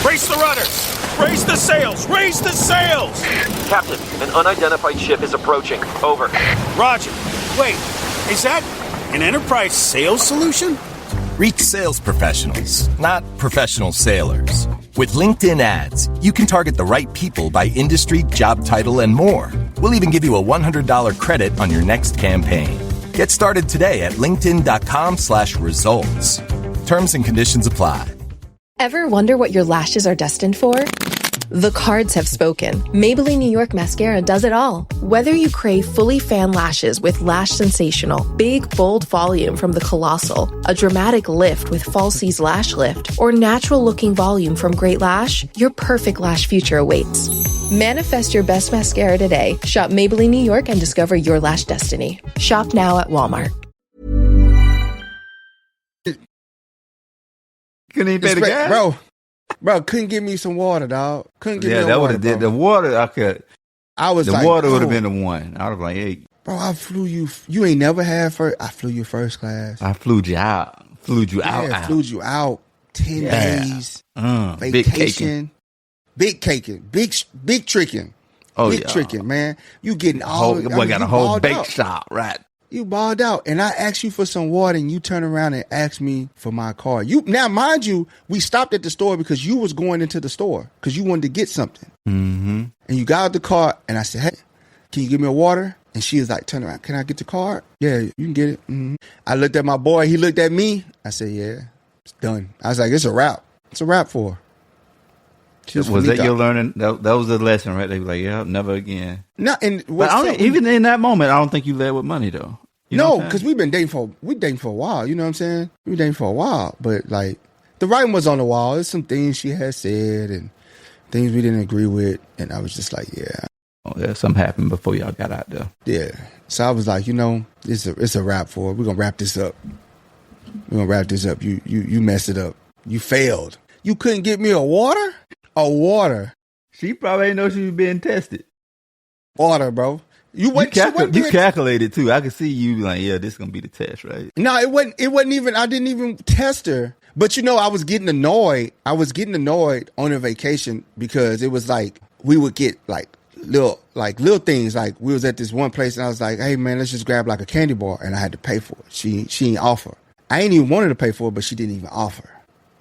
Raise the rudders! Raise the sails! Raise the sails! Captain, an unidentified ship is approaching. Over. Roger. Wait, is that an enterprise sales solution? Reach sales professionals, not professional sailors. With LinkedIn ads, you can target the right people by industry, job title, and more. We'll even give you a $100 credit on your next campaign. Get started today at linkedin.com/results. Terms and conditions apply. Ever wonder what your lashes are destined for? The cards have spoken. Maybelline New York Mascara does it all. Whether you crave fully fan lashes with Lash Sensational, big, bold volume from the Colossal, a dramatic lift with Falsies Lash Lift, or natural-looking volume from Great Lash, your perfect lash future awaits. Manifest your best mascara today. Shop Maybelline New York and discover your lash destiny. Shop now at Walmart. Couldn't even pay the gas? Bro, couldn't give me some water, dog. Couldn't give me no that water, would have did the water. I could. I was the like, water would have been the one. I was like, hey, bro, I flew you. You ain't never had first. I flew you first class. I flew you out. Flew you out. Flew you out. 10 days. Vacation. Big caking. Big tricking. Oh, big tricking, man. You getting all. Boy, got a whole bake shop, right? You balled out, and I asked you for some water, and you turn around and ask me for my card. Now, mind you, we stopped at the store because you was going into the store because you wanted to get something. Mm-hmm. And you got out the car, and I said, hey, can you give me a water? And she was like, turn around. Can I get the card? Yeah, you can get it. Mm-hmm. I looked at my boy. He looked at me. I said, yeah, it's done. I was like, it's a wrap. It's a wrap for her. Was that your learning? That was the lesson, right? They were like, yeah, never again. No, even in that moment, I don't think you led with money, though. No, because we've been dating for a while. You know what I'm saying? We've been dating for a while, but like the writing was on the wall. There's some things she had said and things we didn't agree with, and I was just like, yeah. Oh, yeah, something happened before y'all got out there. Yeah, so I was like, it's a wrap for it. We're gonna wrap this up. You messed it up. You failed. You couldn't get me a water. A water. She probably didn't know she was being tested. Water, bro. You calculated too. I could see you like, yeah, this is gonna be the test, right? No, it wasn't even. I didn't even test her. But I was getting annoyed. I was getting annoyed on a vacation because it was like we would get like little things. Like we was at this one place and I was like, hey man, let's just grab like a candy bar, and I had to pay for it. She didn't offer. I ain't even wanted to pay for it, but she didn't even offer.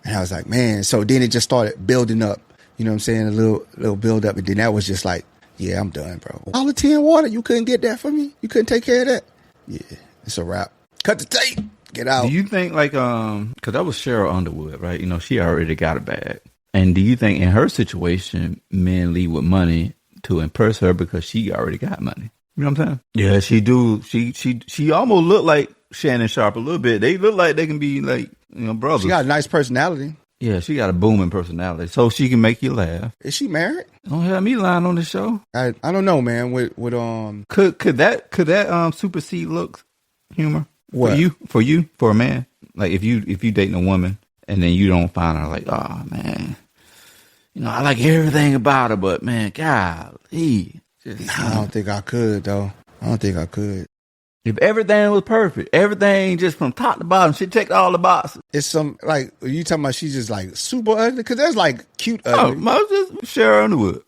And I was like, man. So then it just started building up. You know what I'm saying? A little build up, and then that was just like, yeah, I'm done, bro. All the 10 water, you couldn't get that for me? You couldn't take care of that? Yeah, it's a wrap. Cut the tape. Get out. Do you think because that was Cheryl Underwood, right? She already got a bag. And do you think in her situation, men lead with money to impress her because she already got money? You know what I'm saying? Yeah, she do. She almost looked like Shannon Sharp a little bit. They look like they can be like, brothers. She got a nice personality. Yeah, she got a booming personality, so she can make you laugh. Is she married? Don't have me lying on the show. I don't know, man. Could that supersede looks, humor? What? For a man? Like if you dating a woman and then you don't find her like, oh man, I like everything about her, but man, golly. I don't think I could though. I don't think I could. If everything was perfect, everything just from top to bottom, she checked all the boxes. It's some, like, you talking about she's just like super ugly? Because there's like cute ugly. Oh, just Cheryl Underwood.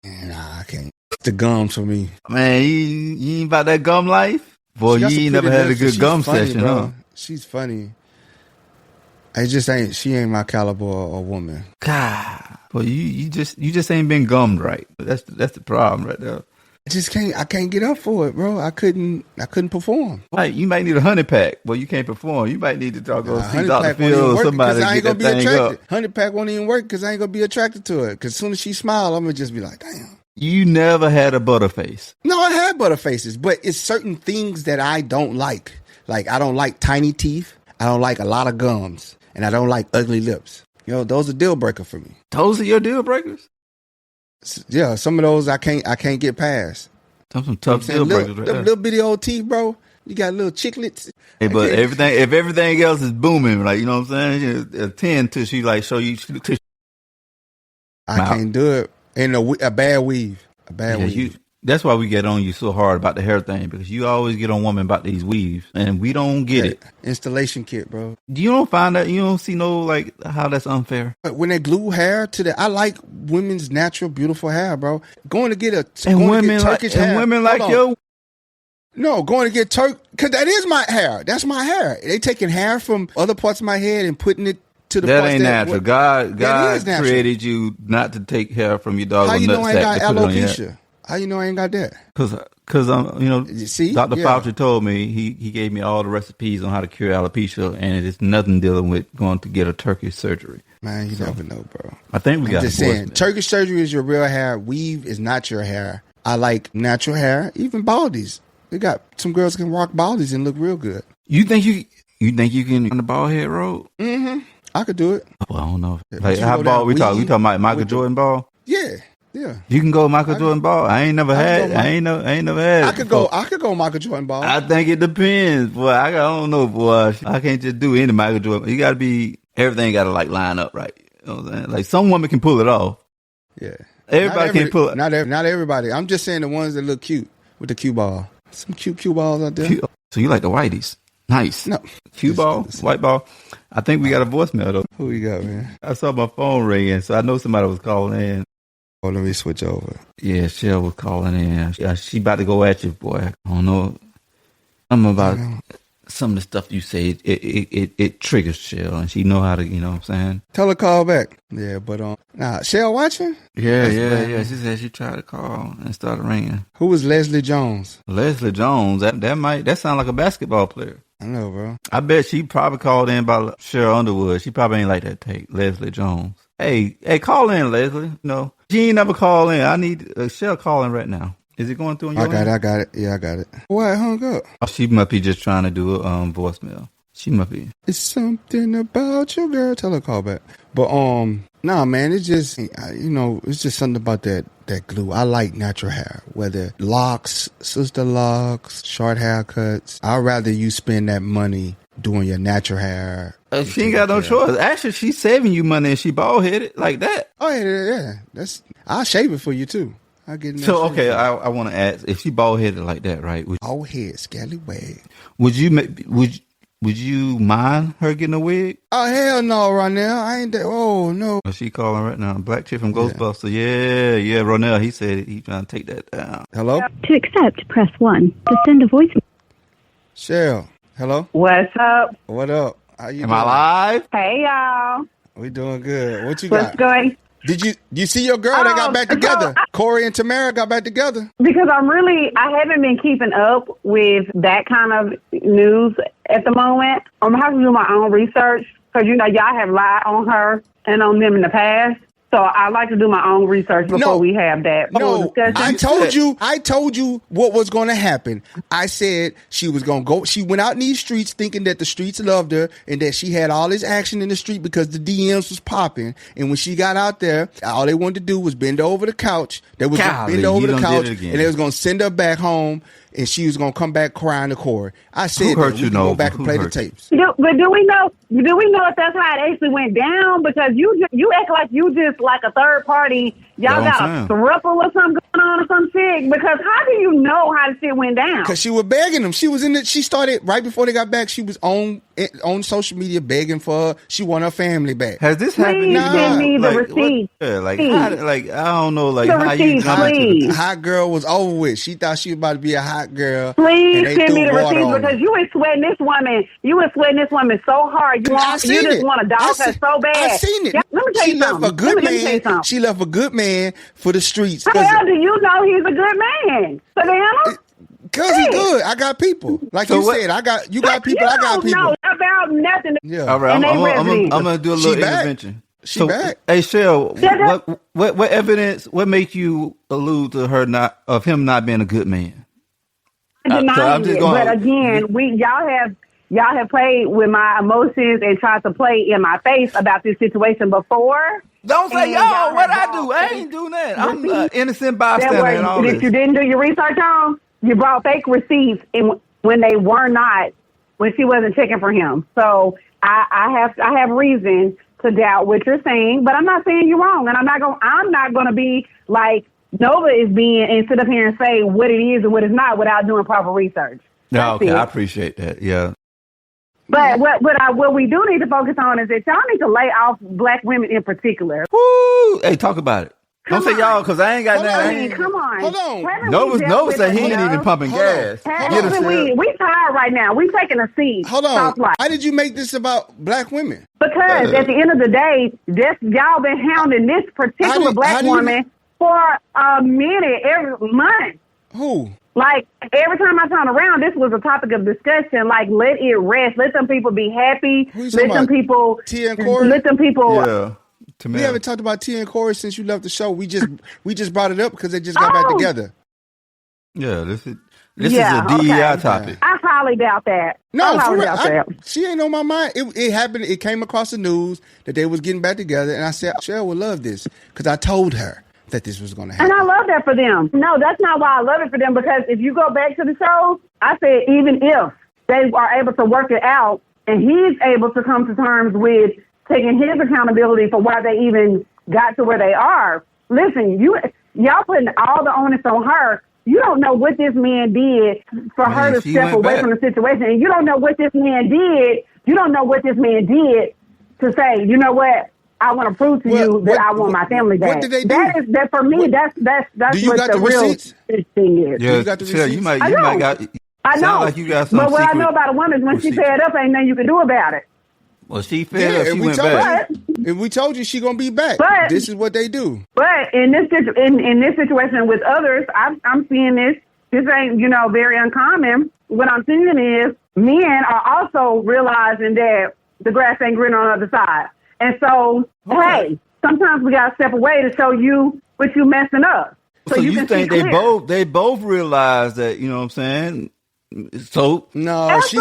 Nah, I can't. It's the gums for me. Man, you ain't about that gum life? Boy, you ain't never had a good gum session, bro. huh? She's funny. She ain't my caliber of woman. God, boy, you just ain't been gummed right. That's the problem right there. I can't get up for it, bro. I couldn't perform. Right, you might need a honey pack. Well, you can't perform. You might need to go see Dr. Pack Phil or somebody to I ain't get gonna that be thing attracted. up. Honey pack won't even work because I ain't gonna be attracted to it. Because as soon as she smile, I'm gonna just be like, damn. You never had a butterface. No, I had butterfaces, but it's certain things that I don't like. Like I don't like tiny teeth. I don't like a lot of gums, and I don't like ugly lips. Those are deal breaker for me. Those are your deal breakers? Yeah, some of those I can't get past. Some tough deal breakers. Them little bitty old teeth, bro. You got little chiclets. Hey, but if everything else is booming, like, you know what I'm saying? A 10 till she like show you. I can't do it. And a bad weave. Weave. That's why we get on you so hard about the hair thing, because you always get on women about these weaves, and we don't get it. Installation kit, bro. You don't find that, you don't see how that's unfair. But when they glue hair I like women's natural, beautiful hair, bro. Going to get Turkish hair. And women like yo. No, going to get because that is my hair. That's my hair. They taking hair from other parts of my head and putting it to the that parts ain't natural. God natural. created you not to take hair from your dog. How you know I ain't got alopecia? How you know I ain't got that? Because see? Dr. Fauci told me, he gave me all the recipes on how to cure alopecia, and it is nothing dealing with going to get a Turkish surgery. Man, you never know, bro. I think I'm just saying, Turkish surgery is your real hair. Weave is not your hair. I like natural hair, even baldies. They got some girls can rock baldies and look real good. You think you can on the bald head road? Mm-hmm. I could do it. Well, I don't know. Like how bald we talking? We talking about Michael Jordan bald? Yeah. You can go Michael Jordan ball. I ain't never had. I could go Michael Jordan ball. I think it depends, boy. I don't know, boy. I can't just do any Michael Jordan. You got to be everything. Got to like line up right. You know what I'm saying? Like some women can pull it off. Yeah, everybody can't pull it. Not everybody. I'm just saying the ones that look cute with the cue ball. Some cute balls out there. So you like the whiteys? Nice. No. Cue ball, white ball. I think we got a voicemail though. Who you got, man? I saw my phone ringing, so I know somebody was calling in. Oh, let me switch over. Yeah, Shell was calling in. She about to go at you, boy. I don't know. Something about some of the stuff you say. It triggers Shell, and she know how to. You know what I'm saying? Tell her call back. Yeah, but Shell watching? Yeah. She said she tried to call and started ringing. Who was Leslie Jones? Leslie Jones. That sound like a basketball player. I know, bro. I bet she probably called in by Cheryl Underwood. She probably ain't like that take. Leslie Jones. Hey, call in, Leslie. No. She ain't never call in. I need Shell calling right now. Is it going through on your end? I got it. Yeah, I got it. Why hung up? Oh, she must be just trying to do a voicemail. She must be. It's something about you, girl. Tell her call back. But nah, man, it's just it's just something about that glue. I like natural hair, whether locks, sister locks, short haircuts. I'd rather you spend that money doing your natural hair. She ain't got no choice. Actually, she's saving you money and she bald headed like that. Oh yeah. I'll shave it for you too. I'll get in there. So okay, I want to ask, if she bald headed like that, right? Bald head, scallywag. Would you mind her getting a wig? Oh hell no, Ronell. I ain't that. Oh no. She calling right now. Black chick from Ghostbusters. Yeah. Ronell. He said he trying to take that down. Hello. To accept, press 1. To send a voice. Cheryl. Hello. What's up? What up? How you doing? I live? Hey y'all. We doing good. What you What's got? going? Did you see your girl that got back together? Corey and Tamara got back together. Because I haven't been keeping up with that kind of news at the moment. I'm having to do my own research because y'all have lied on her and on them in the past. So I like to do my own research before we have that discussion. I told you what was going to happen. I said she was going to go. She went out in these streets thinking that the streets loved her and that she had all this action in the street because the DMs was popping. And when she got out there, all they wanted to do was bend over the couch. They was going to bend over the couch and they was going to send her back home. And she was gonna come back crying to Corey. I said, we can go back and play the tapes. But do we know if that's how it actually went down? Because you act like you just like a third party. Y'all got a throuple or something going on or some shit. Because how do you know how the shit went down? Because she was begging them. She was in it. She started right before they got back. She was on on social media begging for her. She want her family back. Has this happened? Please send me the receipt. I don't know, like The how receipt, you jump into please. The hot girl was over with. She thought she was about to be a hot girl. Please and they send me threw the water receipts on her. because you was sweating this woman. You was sweating this woman so hard. You just want to dog her so bad. I seen it. Yeah, let me tell She you left something. a good Let me tell you man. something. She left a good man for the streets. How the hell do you know he's a good man, Savannah? Cause he good. I got people. Like So you what- said, I got people. I got people. No, about nothing. Yeah. All right, And I'm they gonna do a She little back. intervention. She back. Hey, Cheryl, Yeah, what evidence? What make you allude to him not being a good man? Denying it, but again, y'all have played with my emotions and tried to play in my face about this situation before. Don't say And y'all. What have I do? I ain't do that. I'm receipts innocent bystander and all that this. you didn't do your research on. You brought fake receipts when they were not, when she wasn't checking for him. So I have reason to doubt what you're saying, but I'm not saying you're wrong, and I'm not gonna be like Nova is being and sit up here and say what it is and what it's not without doing proper research. No, okay, it. I appreciate that. Yeah. But what we do need to focus on is that y'all need to lay off black women in particular. Woo! Hey, talk about it. Don't say y'all because I ain't got nothing. Come on. Hold on. Nova said he ain't even pumping gas. We tired right now. We taking a seat. Hold on. Why did you make this about black women? Because at the end of the day, y'all been hounding this particular black woman for a minute every month. Who? Like, every time I turn around, this was a topic of discussion. Like, let it rest. Let them people be happy. Let them people... Tia and Corey? Let them people... Yeah. We haven't talked about Tia and Corey since you left the show. We just brought it up because they just got back together. Yeah, this is a DEI topic. I highly doubt that. No, I for highly real. doubt that. She ain't on my mind. It happened. It came across the news that they was getting back together, and I said, Cheryl would love this because I told her that this was going to happen. And I love that for them. No, that's not why I love it for them, because if you go back to the show, I said even if they are able to work it out and he's able to come to terms with taking his accountability for why they even got to where they are. Listen, y'all putting all the onus on her. You don't know what this man did for her to step away from the situation. And you don't know what this man did. You don't know what this man did to say, you know what? I want to prove to you that I want my family back. What did they do? That for me, that's what the real thing is. Yeah, you got the receipts? you might got. I know. Sound like you got some but what I know secret about a woman is when she receipts. fed up, ain't nothing you can do about it. Well, she fed up. She and went back. And we told you she gonna be back. But- this is what they do. But in this situation with others, I'm seeing this. This ain't very uncommon. What I'm seeing is men are also realizing that the grass ain't green on the other side, and so hey, sometimes we gotta step away to show you what you messing up. So you think they both realize that? You know what I'm saying? So no, she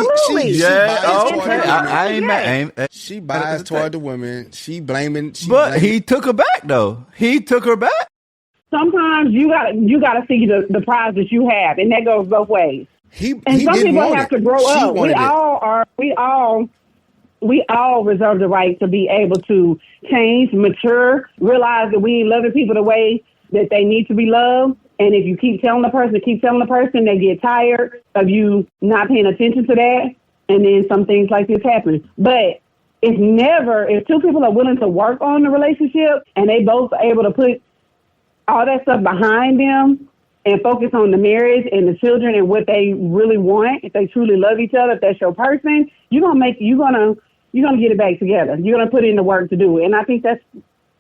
biased toward the women. She blaming. He took her back though. He took her back. Sometimes you gotta see the prize that you have, and that goes both ways. Some people have to grow up. We all reserve the right to be able to change, mature, realize that we ain't loving people the way that they need to be loved. And if you keep telling the person, they get tired of you not paying attention to that. And then some things like this happen. But if two people are willing to work on the relationship and they both are able to put all that stuff behind them and focus on the marriage and the children and what they really want, if they truly love each other, if that's your person, you're gonna get it back together. You're gonna put in the work to do it. And I think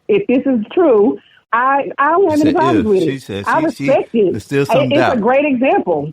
if this is true, I don't have any problems with it. I respect it. There's still some doubt. It's a great example.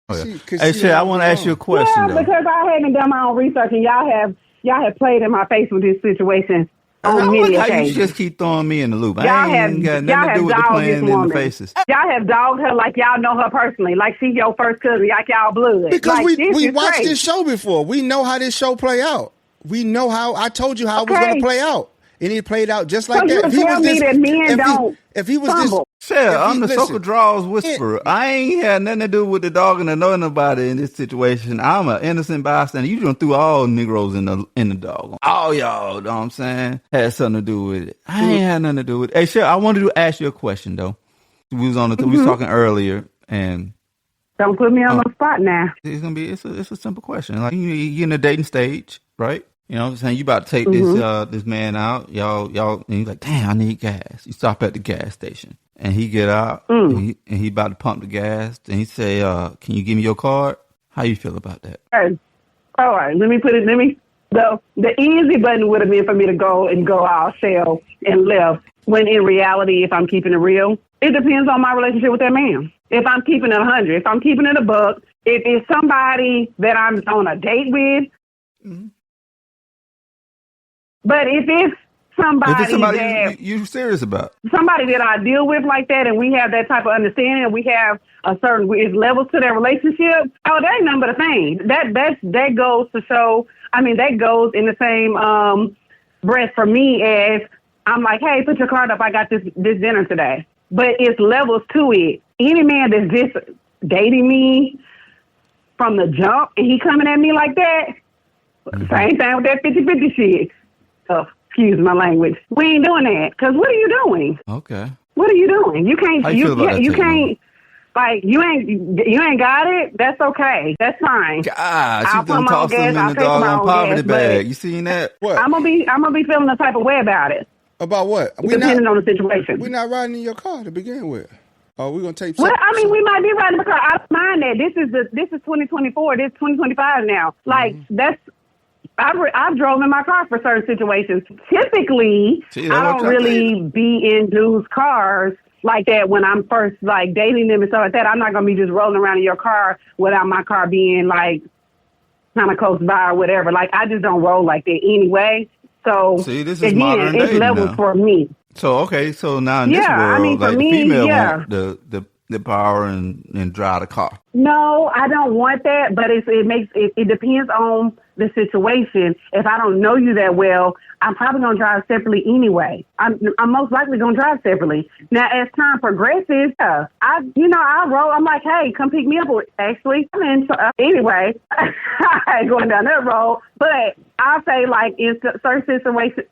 Oh, yeah. Hey, Shay, I want to ask you a question. Yeah, because I haven't done my own research, and y'all have played in my face with this situation on many occasions. You just keep throwing me in the loop. Y'all I ain't got nothing to do with the playing in the faces. Y'all have dogged her like y'all know her personally, like she's your first cousin, like y'all blood. Because like, we watched this show before. We know how this show play out. We know how. I told you how it was going to play out. And it played out just like that. If he was this, I'm the so-called draws whisperer. I ain't had nothing to do with the dog and know nobody in this situation. I'm an innocent bystander. You done threw all Negroes in the dog. All y'all, know what I'm saying, had something to do with it. I ain't had nothing to do with it. Hey, Cheryl, I wanted to ask you a question though. We was talking earlier, and don't put me on the spot now. It's a simple question. Like you're in the dating stage. right? You know what I'm saying? You about to take this man out, y'all, and you're like, damn, I need gas. You stop at the gas station, and he get out, and he about to pump the gas, and he say, can you give me your card? How you feel about that? All right, the easy button would have been for me to go all shell and left, when in reality, if I'm keeping it real, it depends on my relationship with that man. If I'm keeping it 100, if I'm keeping it a buck, if it's somebody that I'm on a date with, but if it's somebody that you serious about, somebody that I deal with like that, and we have that type of understanding, and we have a certain levels to their relationship, oh, that ain't nothing but a thing. That goes to show. I mean, that goes in the same breath for me as I'm like, hey, put your card up. I got this dinner today. But it's levels to it. Any man that's just dating me from the jump and he coming at me like that, same thing with that 50-50 shit. Excuse my language. We ain't doing that. Because what are you doing? Okay. What are you doing? You can't. How you feel about that, you Tatum? can't. Like, you ain't got it. That's okay. That's fine. God, she done tossed him in the doggone poverty bag. You seen that? What? I'm gonna be feeling the type of way about it. About what? Depending on the situation. We're not riding in your car to begin with. Oh, we're gonna take. Well, I mean, we might be riding the car. I don't mind that. This is 2024. This is 2025 now. Like that's. I've drove in my car for certain situations. Typically, I don't really be in dudes' cars like that when I'm first like dating them and stuff like that. I'm not gonna be just rolling around in your car without my car being like kind of close by or whatever. Like I just don't roll like that anyway. So see, this is again, modern it's dating levels now. for me. So okay, so now in this world, I mean, for like me, the female yeah. want the power and drive the car. No, I don't want that, but it depends on the situation. If I don't know you that well, I'm probably gonna drive separately anyway. I'm most likely gonna drive separately. Now, as time progresses, I roll. I'm like, hey, come pick me up. Actually, I'm in. Anyway, I ain't going down that road. But I'll say, like, in certain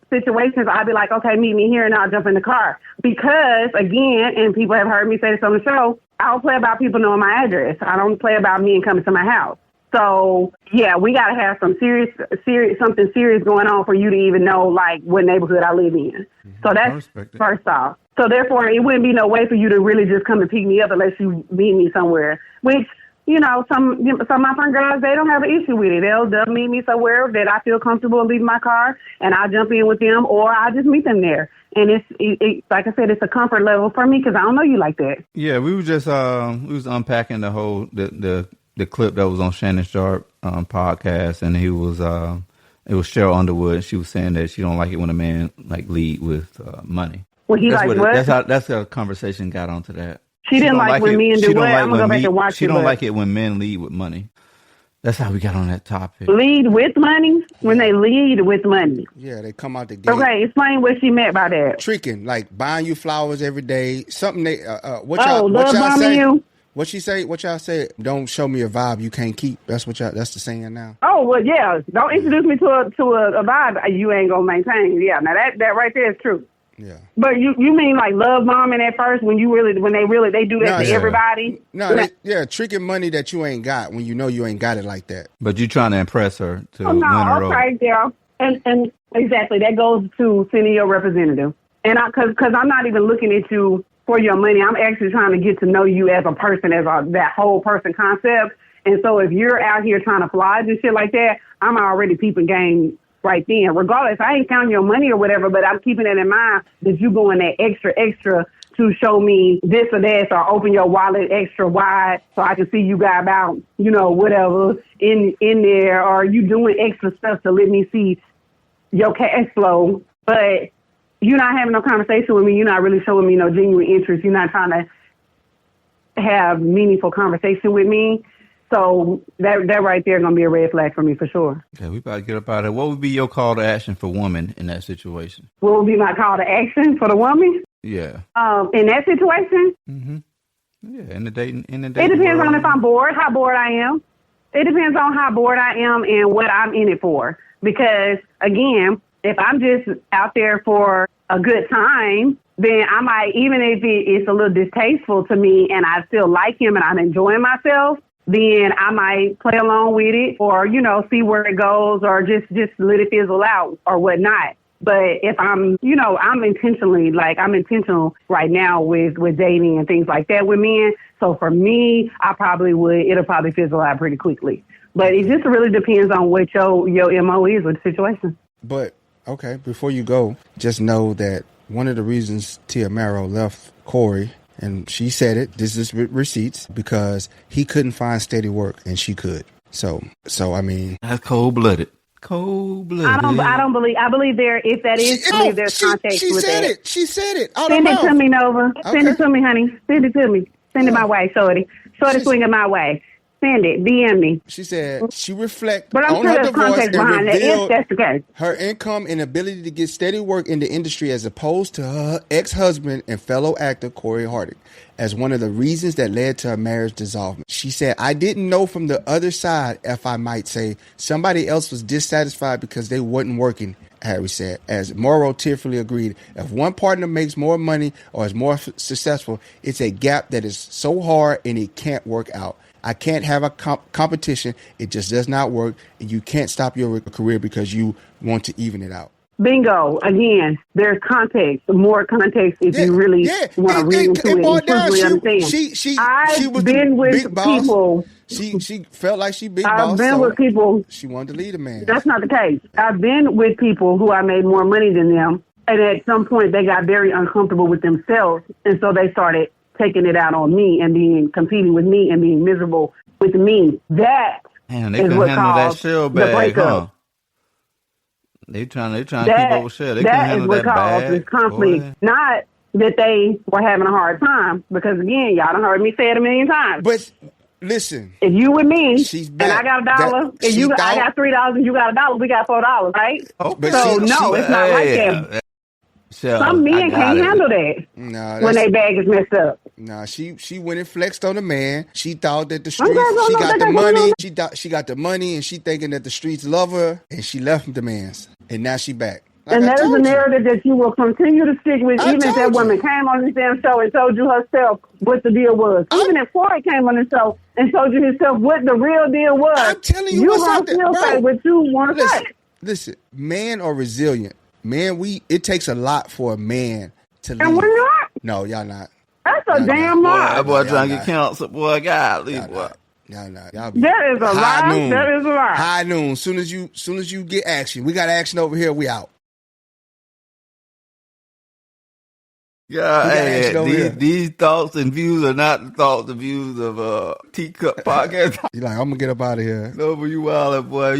situations, I'll be like, okay, meet me here, and I'll jump in the car. Because again, and people have heard me say this on the show, I don't play about people knowing my address. I don't play about me and coming to my house. So, yeah, we got to have something serious going on for you to even know, like, what neighborhood I live in. So that's first off. So, therefore, it wouldn't be no way for you to really just come and pick me up unless you meet me somewhere, which, you know, some of my friend girls, they don't have an issue with it. They'll meet me somewhere that I feel comfortable in leaving my car, and I'll jump in with them, or I'll just meet them there. And it's like I said, it's a comfort level for me because I don't know you like that. Yeah, we were just we was unpacking the whole the clip that was on Shannon Sharp podcast, and he was it was Cheryl Underwood. She was saying that she don't like it when a man like lead with money. Well, he likes what? That's how the conversation got onto that. She didn't like when men do what? I'm gonna go back and watch it. She don't like it when men lead with money. That's how we got on that topic. Lead with money? When they lead with money. Yeah, they come out the gate. Okay, explain what she meant by that. Tricking, like buying you flowers every day. Something they what y'all say? You? What she say? What y'all say? Don't show me a vibe you can't keep. That's what y'all. That's the saying now. Oh well, yeah. Don't introduce me to a vibe you ain't gonna maintain. Yeah, now that right there is true. Yeah. But you mean like love bombing at first when they do that to everybody? No, tricking money that you ain't got when you know you ain't got it like that. But you trying to impress her to win her over. Okay, yeah. And exactly, that goes to sending your representative. And because I'm not even looking at you for your money, I'm actually trying to get to know you as a person, that whole person concept. And so if you're out here trying to fly and shit like that, I'm already peeping game right then. Regardless, I ain't counting your money or whatever, but I'm keeping it in mind that you going that extra to show me this or that, or open your wallet extra wide so I can see you got about, whatever in there, or you doing extra stuff to let me see your cash flow. But you're not having no conversation with me. You're not really showing me no genuine interest. You're not trying to have meaningful conversation with me. So that right there going to be a red flag for me for sure. Okay, we about to get up out of it. What would be your call to action for women in that situation? What would be my call to action for the woman? Yeah. In that situation? Mm-hmm. Yeah, in the dating it depends world. On if I'm bored, how bored I am. It depends on how bored I am and what I'm in it for. Because, again, if I'm just out there for a good time, then I might, even if it's a little distasteful to me and I still like him and I'm enjoying myself, then I might play along with it or, see where it goes or just let it fizzle out or whatnot. But if I'm I'm intentional right now with dating and things like that with men. So for me, it'll probably fizzle out pretty quickly. But it just really depends on what your MO is with the situation. But, okay, before you go, just know that one of the reasons Tia Maro left Corey, and she said it, this is receipts, because he couldn't find steady work and she could. So I mean, that's cold-blooded. Cold-blooded. I believe there's context she with said that. it. She said it. Send it to me, Nova. Okay. Send it to me, honey. Send it to me. Send it my way, Shorty. Swing it my way. Send it. DM me. She said she reflected but I'm on sure her there's divorce context and behind that, if revealed that's the case. her income and ability to get steady work in the industry as opposed to her ex-husband and fellow actor Corey Harding as one of the reasons that led to her marriage dissolvement. She said, I didn't know from the other side, if I might say, somebody else was dissatisfied because they wasn't working. Harry said, as Morrow tearfully agreed, if one partner makes more money or is more successful, it's a gap that is so hard and it can't work out. I can't have a competition. It just does not work. And you can't stop your career because you want to even it out. Bingo. Again, there's context, more context if you really want to read into it and truthfully understand. I've been with people. She felt like she big boss. I've been with people. She wanted to lead a man. That's not the case. I've been with people who I made more money than them. And at some point, they got very uncomfortable with themselves. And so they started taking it out on me and competing with me and being miserable with me. That Man, they is couldn't what handle that caused shell the bag, breakup. huh? They trying to keep up with shell. They couldn't handle that caused this bag. conflict. Boy. Not that they were having a hard time, because again, y'all done heard me say it a million times. But listen, if you with me she's back. and I got $1, I got $3 and you got $1, we got $4, right? But so it's not like that. Some men can't handle that when their bag is messed up. Nah, she went and flexed on the man. She thought that the streets, she got the money. She got the money, and she thinking that the streets love her, and she left the man's, and now she back. Like and that is a narrative that you will continue to stick with, even if that woman came on this damn show and told you herself what the deal was. Even if Corey came on the show and told you himself what the real deal was. I'm telling you what's out there, bro. Say what you want to say. Listen, men are resilient. Man, it takes a lot for a man to leave. And we're not. No, y'all not. That's a damn lie. That boy trying to get counseled. Boy, God, leave boy. Y'all not. That is a lie. That is a lie. High noon. Soon as you get action, we got action over here. We out. Yeah, these thoughts and views are not the thoughts and views of Teacup Podcast. You're like, I'm gonna get up out of here. No, but you wild, boy.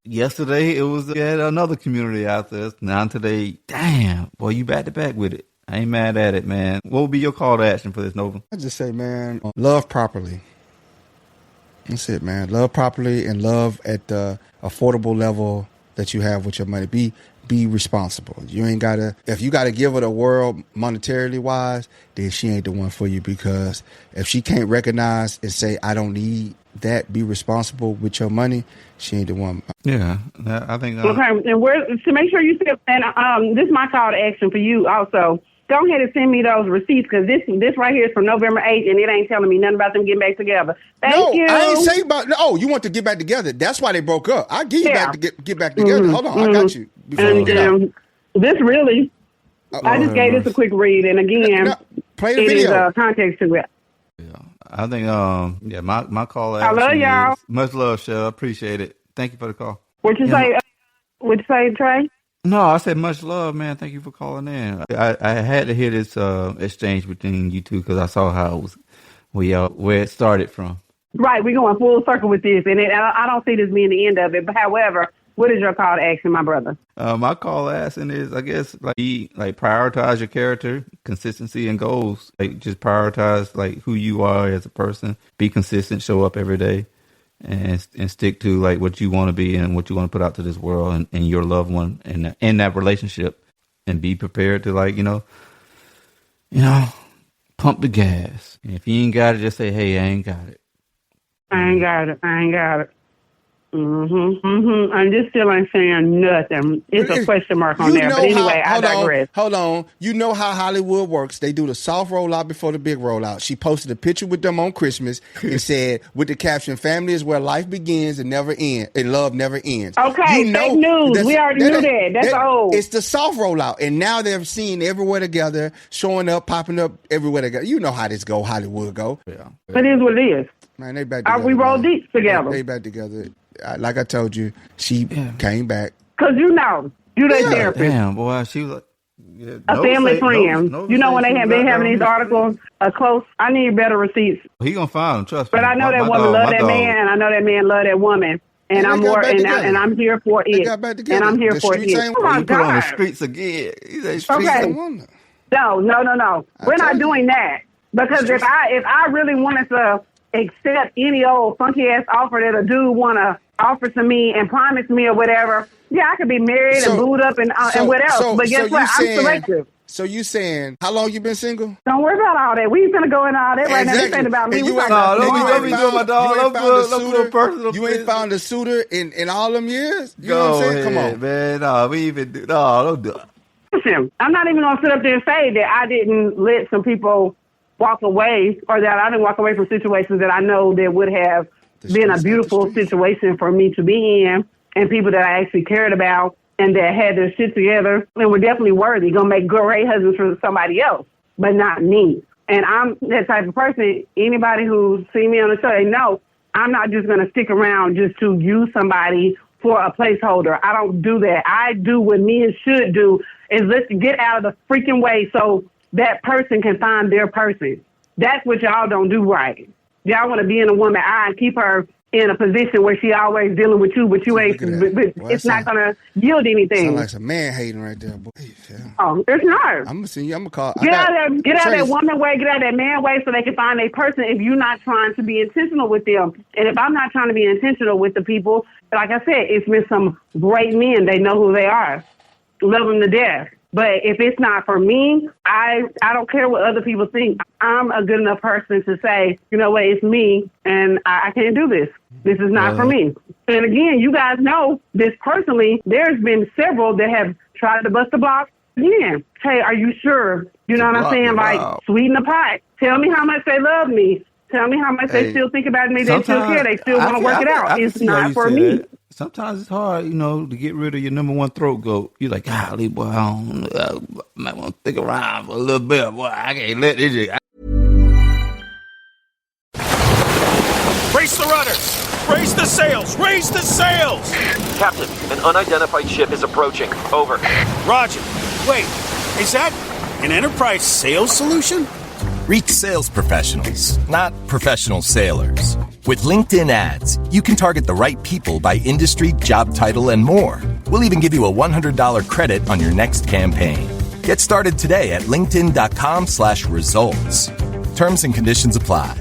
Yesterday it was had another community out there. Now today, damn, boy, you back to back with it. I ain't mad at it, man. What would be your call to action for this, Nova? I just say, man, love properly. That's it, man. Love properly and love at the affordable level that you have with your money. Be responsible. You ain't gotta, if you gotta give her the world monetarily wise, then she ain't the one for you, because if she can't recognize and say, I don't need that, be responsible with your money, she ain't the one. Yeah, I think. Okay, and to make sure you see, and this is my call to action for you also. Go ahead and send me those receipts, because this right here is from November 8th, and it ain't telling me nothing about them getting back together. Thank you. I ain't saying about. Oh, you want to get back together? That's why they broke up. I give you back to get back together. Mm-hmm. Hold on, I got you. This really, I just gave this a quick read, and again, play the video. Is context to it. Yeah, I think. My call. I love y'all. Much love, Shell. Appreciate it. Thank you for the call. What'd you say? What'd you say, Trey? No, I said much love, man. Thank you for calling in. I had to hear this exchange between you two, because I saw how it was where it started from. Right, we're going full circle with this, and I don't see this being the end of it. But however, what is your call to action, my brother? My call to action is, I guess, prioritize your character, consistency, and goals. Like, just prioritize who you are as a person. Be consistent. Show up every day. And stick to what you want to be and what you want to put out to this world and your loved one and in that relationship, and be prepared to pump the gas. And if you ain't got it, just say, hey, I ain't got it. I ain't got it. And this still ain't saying nothing. It's a question mark on there. But anyway, I digress. Hold on. You know how Hollywood works. They do the soft rollout before the big rollout. She posted a picture with them on Christmas and said, with the caption, "Family is where life begins and never ends, and love never ends." Okay, fake news. We already knew that. That's old. It's the soft rollout. And now they're seen everywhere together, showing up, popping up everywhere together. You know how this go, Hollywood go. Yeah. It is what it is. Man, they back together. We roll deep together. They back together. Like I told you, she came back. Because you their therapist. Damn, boy, she was a family friend. You know when they have been having these articles, I need better receipts. He gonna find them, trust me. But I know that woman love that man, and I know that man love that woman. And I'm here for it. And I'm here for it. Oh my God. Put on the streets again. Okay. No. We're not doing that. Because if I really wanted to accept any old funky ass offer that a dude wanna offer to me and promise me or whatever, yeah, I could be married and booed up and what else. But guess what? I'm selective. So you saying, how long you been single? Don't worry about all that. We ain't finna go into all that right now. This ain't about me. You ain't found a suitor in all them years? You know what I'm saying? Come on. Man, don't do it. Listen, I'm not even gonna sit up there and say that I didn't let some people walk away, or that I didn't walk away from situations that I know that would have been a beautiful situation for me to be in, and people that I actually cared about and that had their shit together and were definitely worthy, gonna make great husbands for somebody else, but not me. And I'm that type of person. Anybody who's seen me on the show, they know I'm not just gonna stick around just to use somebody for a placeholder. I don't do that. I do what men should do, is let's get out of the freaking way so that person can find their person. That's what y'all don't do right. Y'all want to be in a woman's eye and keep her in a position where she always dealing with you, but you ain't. But it's not gonna yield anything. Sound like some man hating right there, boy. Yeah. Oh, it's not. I'm gonna see you. I'm gonna call. Get out of that woman way. Get out of that man way, so they can find their person. If you're not trying to be intentional with them, and if I'm not trying to be intentional with the people, like I said, it's been some great men. They know who they are. Love them to death. But if it's not for me, I don't care what other people think. I'm a good enough person to say, you know what, it's me, and I can't do this. This is not for me. And again, you guys know this personally. There's been several that have tried to bust the block. Again, hey, are you sure? You know what I'm saying? Like, sweeten the pot. Tell me how much they love me. Tell me how much they still think about me. They still care. They still want to work it out. It's not for me. Sometimes it's hard, to get rid of your number one throat goat. You're like, golly, boy, I might want to stick around for a little bit. Boy, I can't let this shit. Brace the rudders! Raise the sails! Raise the sails! Captain, an unidentified ship is approaching. Over. Roger. Wait, is that an enterprise sales solution? Reach sales professionals, not professional sailors. With LinkedIn ads, you can target the right people by industry, job title, and more. We'll even give you a $100 credit on your next campaign. Get started today at linkedin.com/results. Terms and conditions apply.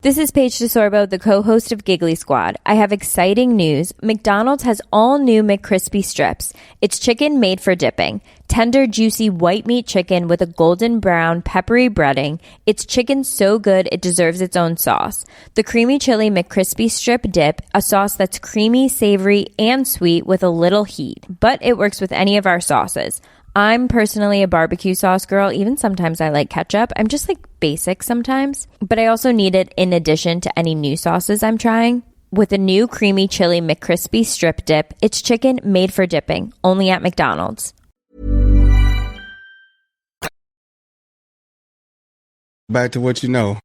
This is Paige DeSorbo, the co-host of Giggly Squad. I have exciting news. McDonald's has all new McCrispy strips. It's chicken made for dipping. Tender, juicy white meat chicken with a golden brown, peppery breading. It's chicken so good it deserves its own sauce. The creamy chili McCrispy strip dip, a sauce that's creamy, savory, and sweet with a little heat. But it works with any of our sauces. I'm personally a barbecue sauce girl. Even sometimes I like ketchup. I'm just like basic sometimes. But I also need it in addition to any new sauces I'm trying. With a new creamy chili McCrispy strip dip, it's chicken made for dipping. Only at McDonald's. Back to what you know.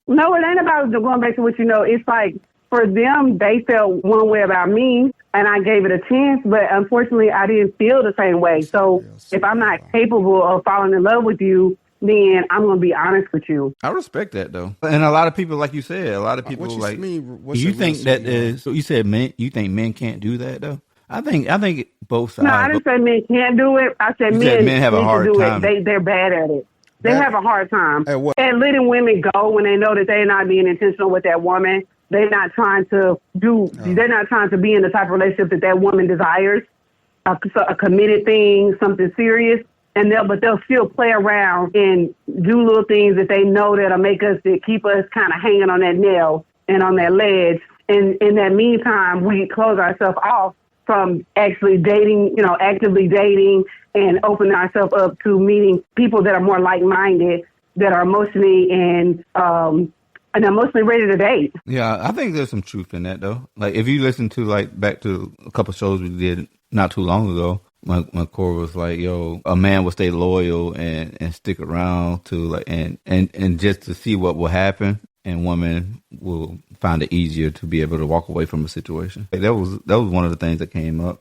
No, it ain't about going back to what you know. It's like, for them, they felt one way about me, and I gave it a chance, but unfortunately, I didn't feel the same way. So if I'm not capable of falling in love with you, then I'm going to be honest with you. I respect that, though. And a lot of people, like you said, a lot of people like, you think that is, so you said men, you think men can't do that, though? I think both sides. No, I didn't say men can't do it. I said men have a hard time. They're bad at it. They have a hard time at letting women go when they know that they're not being intentional with that woman. They're not trying to they're not trying to be in the type of relationship that woman desires, a committed thing, something serious. And they'll still play around and do little things that they know that'll make us, that keep us kind of hanging on that nail and on that ledge. And in that meantime, we close ourselves off from actually dating, actively dating and opening ourselves up to meeting people that are more like-minded, that are emotionally and emotionally ready to date. Yeah, I think there's some truth in that, though. Like, if you listen to, like, back to a couple shows we did not too long ago, when Corey was like, yo, a man will stay loyal and stick around to, like, and just to see what will happen, and women will find it easier to be able to walk away from a situation. That was one of the things that came up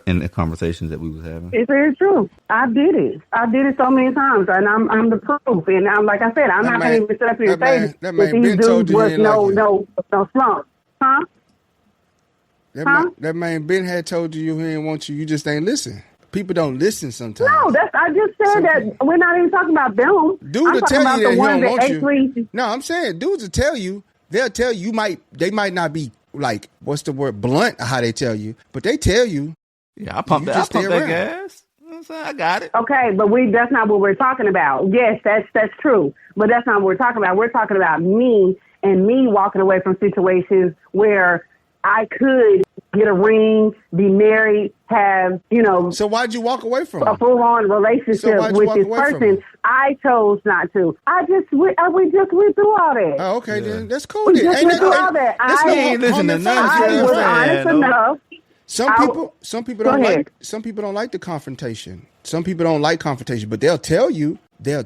in the conversations that we was having. It's very true. I did it so many times, and I'm the proof. And I'm, like I said, I'm not going to even sit up here and say that these dudes was no slump. Huh? That man Ben had told you he didn't want you. You just ain't listen. People don't listen sometimes. No, I just said that we're not even talking about them. Dude will tell you that he don't want you. No, I'm saying dudes will tell you. They'll tell you they might not be like, what's the word, blunt how they tell you, but they tell you. Yeah, I pump that gas. You know what I'm saying? I got it. Okay, but that's not what we're talking about. Yes, that's true, but that's not what we're talking about. We're talking about me walking away from situations where I could get a ring, be married, have, So why'd you walk away from a full-on relationship with this person? I chose not to. We just went through all that. Oh, okay, then that's cool. We just went through all that. I was honest enough. Some people don't like. Some people don't like the confrontation. Some people don't like confrontation, but they'll tell you. No,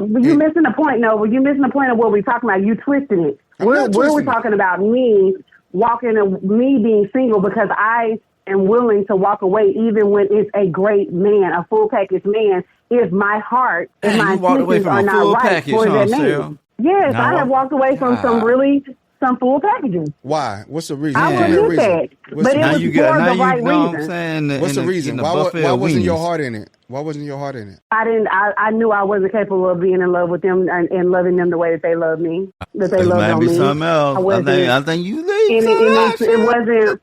you're missing the point. No, you're missing the point of what we're talking about. You twisted it. We're talking about me being single because I am willing to walk away even when it's a great man, a full package man, if my heart and my intentions are not right for that man. Yes, I have walked away from some full packages. Why? What's the reason? I will get that. But it was for the right reason. What's the reason? Why wasn't your heart in it? Why wasn't your heart in it? I knew I wasn't capable of being in love with them and loving them the way that they love me. That they loved on me. Something else. I think you leave. It wasn't.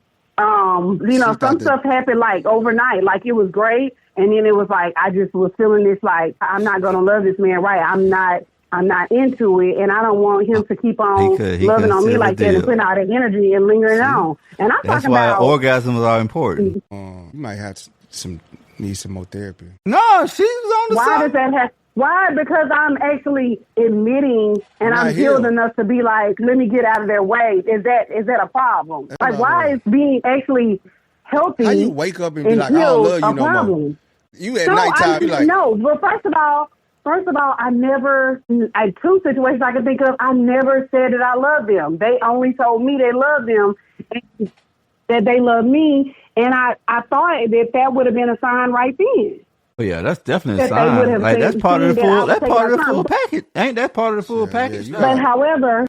Some stuff happened like overnight. Like it was great, and then it was like I just was feeling this like I'm not gonna love this man right. I'm not into it, and I don't want him to keep on loving on me like that and putting all that energy and lingering on. And I'm That's talking why about orgasms are important. You might have need some more therapy. No, she's on the side. Why does that have? Why? Because I'm actually admitting and I'm healed enough to be like, let me get out of their way. Is that a problem? Like, why is being actually healthy? How you wake up and be like, I don't love you no more? You at nighttime, you like no. Well, first of all, I never, two situations I can think of, I never said that I love them. They only told me they love them and that they love me. And I thought that would have been a sign right then. Oh yeah, that's definitely a sign. Like that's part of the full. That's part of the full package. Ain't that part of the full package? But however,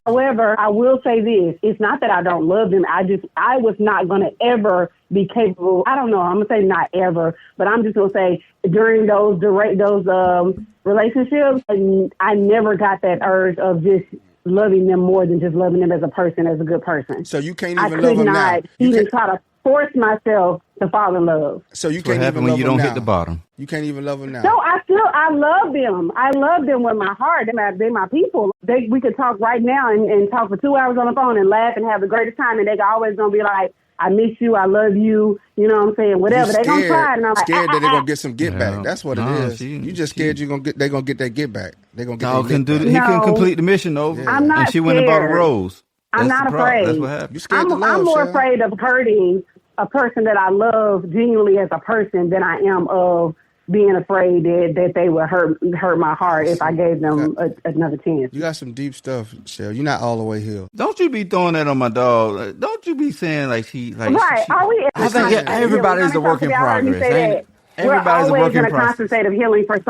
I will say this: it's not that I don't love them. I was not going to ever be capable. I don't know. I'm gonna say not ever, but I'm just gonna say during those relationships, I never got that urge of just loving them more than just loving them as a person, as a good person. So you can't even love them now. I could not even try to force myself to fall in love. So you can't even love them now. When you don't hit the bottom. You can't even love them now. No, I love them. I love them with my heart. They're my people. We could talk right now and talk for 2 hours on the phone and laugh and have the greatest time. And they're always going to be like, I miss you. I love you. You know what I'm saying? Whatever. They're going to cry. And I'm scared that they're going to get some get back. That's what it is. You just scared they're going to get that get back. They're going to get that. He can complete the mission over. Yeah. I'm not and she scared. went and bought a rose. I'm not afraid. That's what happened. You scared to love, I'm more afraid of hurting a person that I love genuinely as a person than I am of being afraid that they would hurt my heart if I gave them another chance. You got some deep stuff, Shell. You're not all the way healed. Don't you be throwing that on my dog. Don't you be saying like she like right? Are we? I think everybody's a work in progress. Everybody's a work in progress. We're always in a constant state of healing from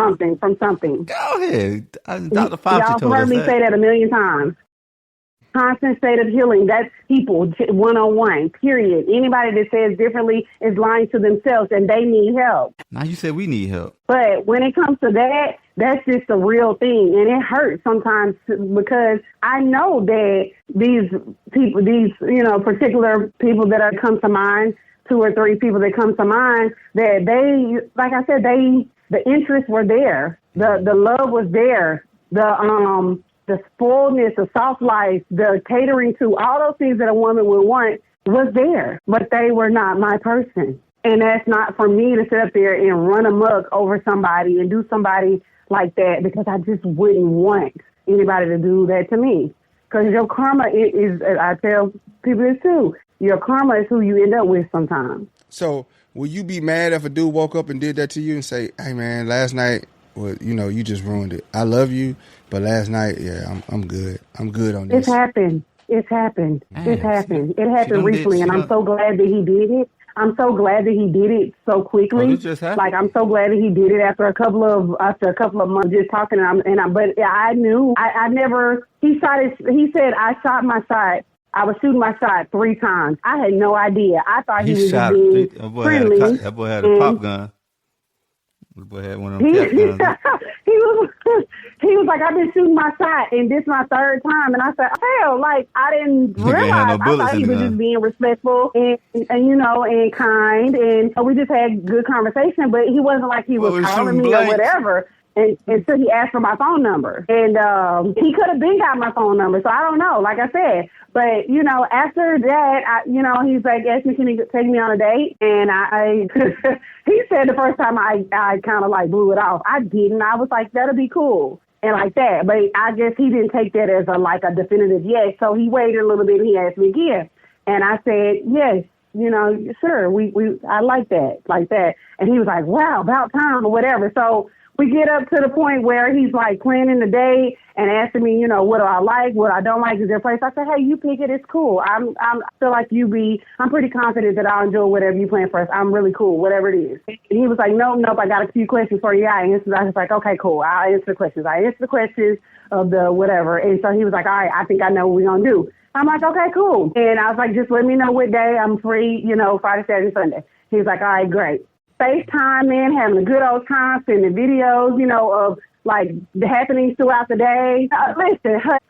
something. Go ahead, Dr. Fauci told us that. Y'all heard me say that a million times. Constant state of healing. That's people one-on-one, period. Anybody that says differently is lying to themselves and they need help. Now you said we need help. But when it comes to that, that's just a real thing. And it hurts sometimes because I know that these people, particular people that come to mind, 2 or 3 people that come to mind, that they, like I said, the interests were there. The love was there. the spoiledness, the soft life, the catering to, all those things that a woman would want was there, but they were not my person. And that's not for me to sit up there and run amok over somebody and do somebody like that, because I just wouldn't want anybody to do that to me. Because your karma is, I tell people this too, your karma is who you end up with sometimes. So will you be mad if a dude woke up and did that to you and say, hey, man, last night, well, you know, you just ruined it. I love you, but last night, yeah, I'm good. I'm good on this. It's happened. It happened recently, and I'm so glad that he did it. I'm so glad that he did it so quickly. Like, I'm so glad that he did it after a couple of months just talking. But I knew I never. He said I shot my shot. I was shooting my shot 3 times. I had no idea. I thought he was just being friendly. That boy had a pop gun. That boy had one of them cap guns. He was like, I've been shooting my shot, and this is my 3rd time. And I said, hell, like, I didn't realize. I thought he was just being respectful and you know, and kind. And we just had good conversation, but he wasn't like he was calling me or whatever. And until he asked for my phone number. And he could have been got my phone number, so I don't know, like I said. But, you know, after that, he's like, asked me, can you take me on a date? And I he said the first time I kind of like blew it off. I didn't. I was like, that'll be cool. And like that. But I guess he didn't take that as a definitive yes. So he waited a little bit and he asked me again. And I said, yes, you know, sure. I like that. And he was like, wow, about time or whatever. So we get up to the point where he's like planning the day and asking me, you know, what do I like, what I don't like, is there a place? I said, hey, you pick it, it's cool. I feel like I'm pretty confident that I'll enjoy whatever you plan for us. I'm really cool, whatever it is. And he was like, nope, I got a few questions for you. I was like, okay, cool. I'll answer the questions. I answered the questions of the whatever. And so he was like, all right, I think I know what we're going to do. I'm like, okay, cool. And I was like, just let me know what day I'm free, you know, Friday, Saturday, Sunday. He was like, all right, great. FaceTime, man, having a good old time, sending videos, you know, of like the happenings throughout the day.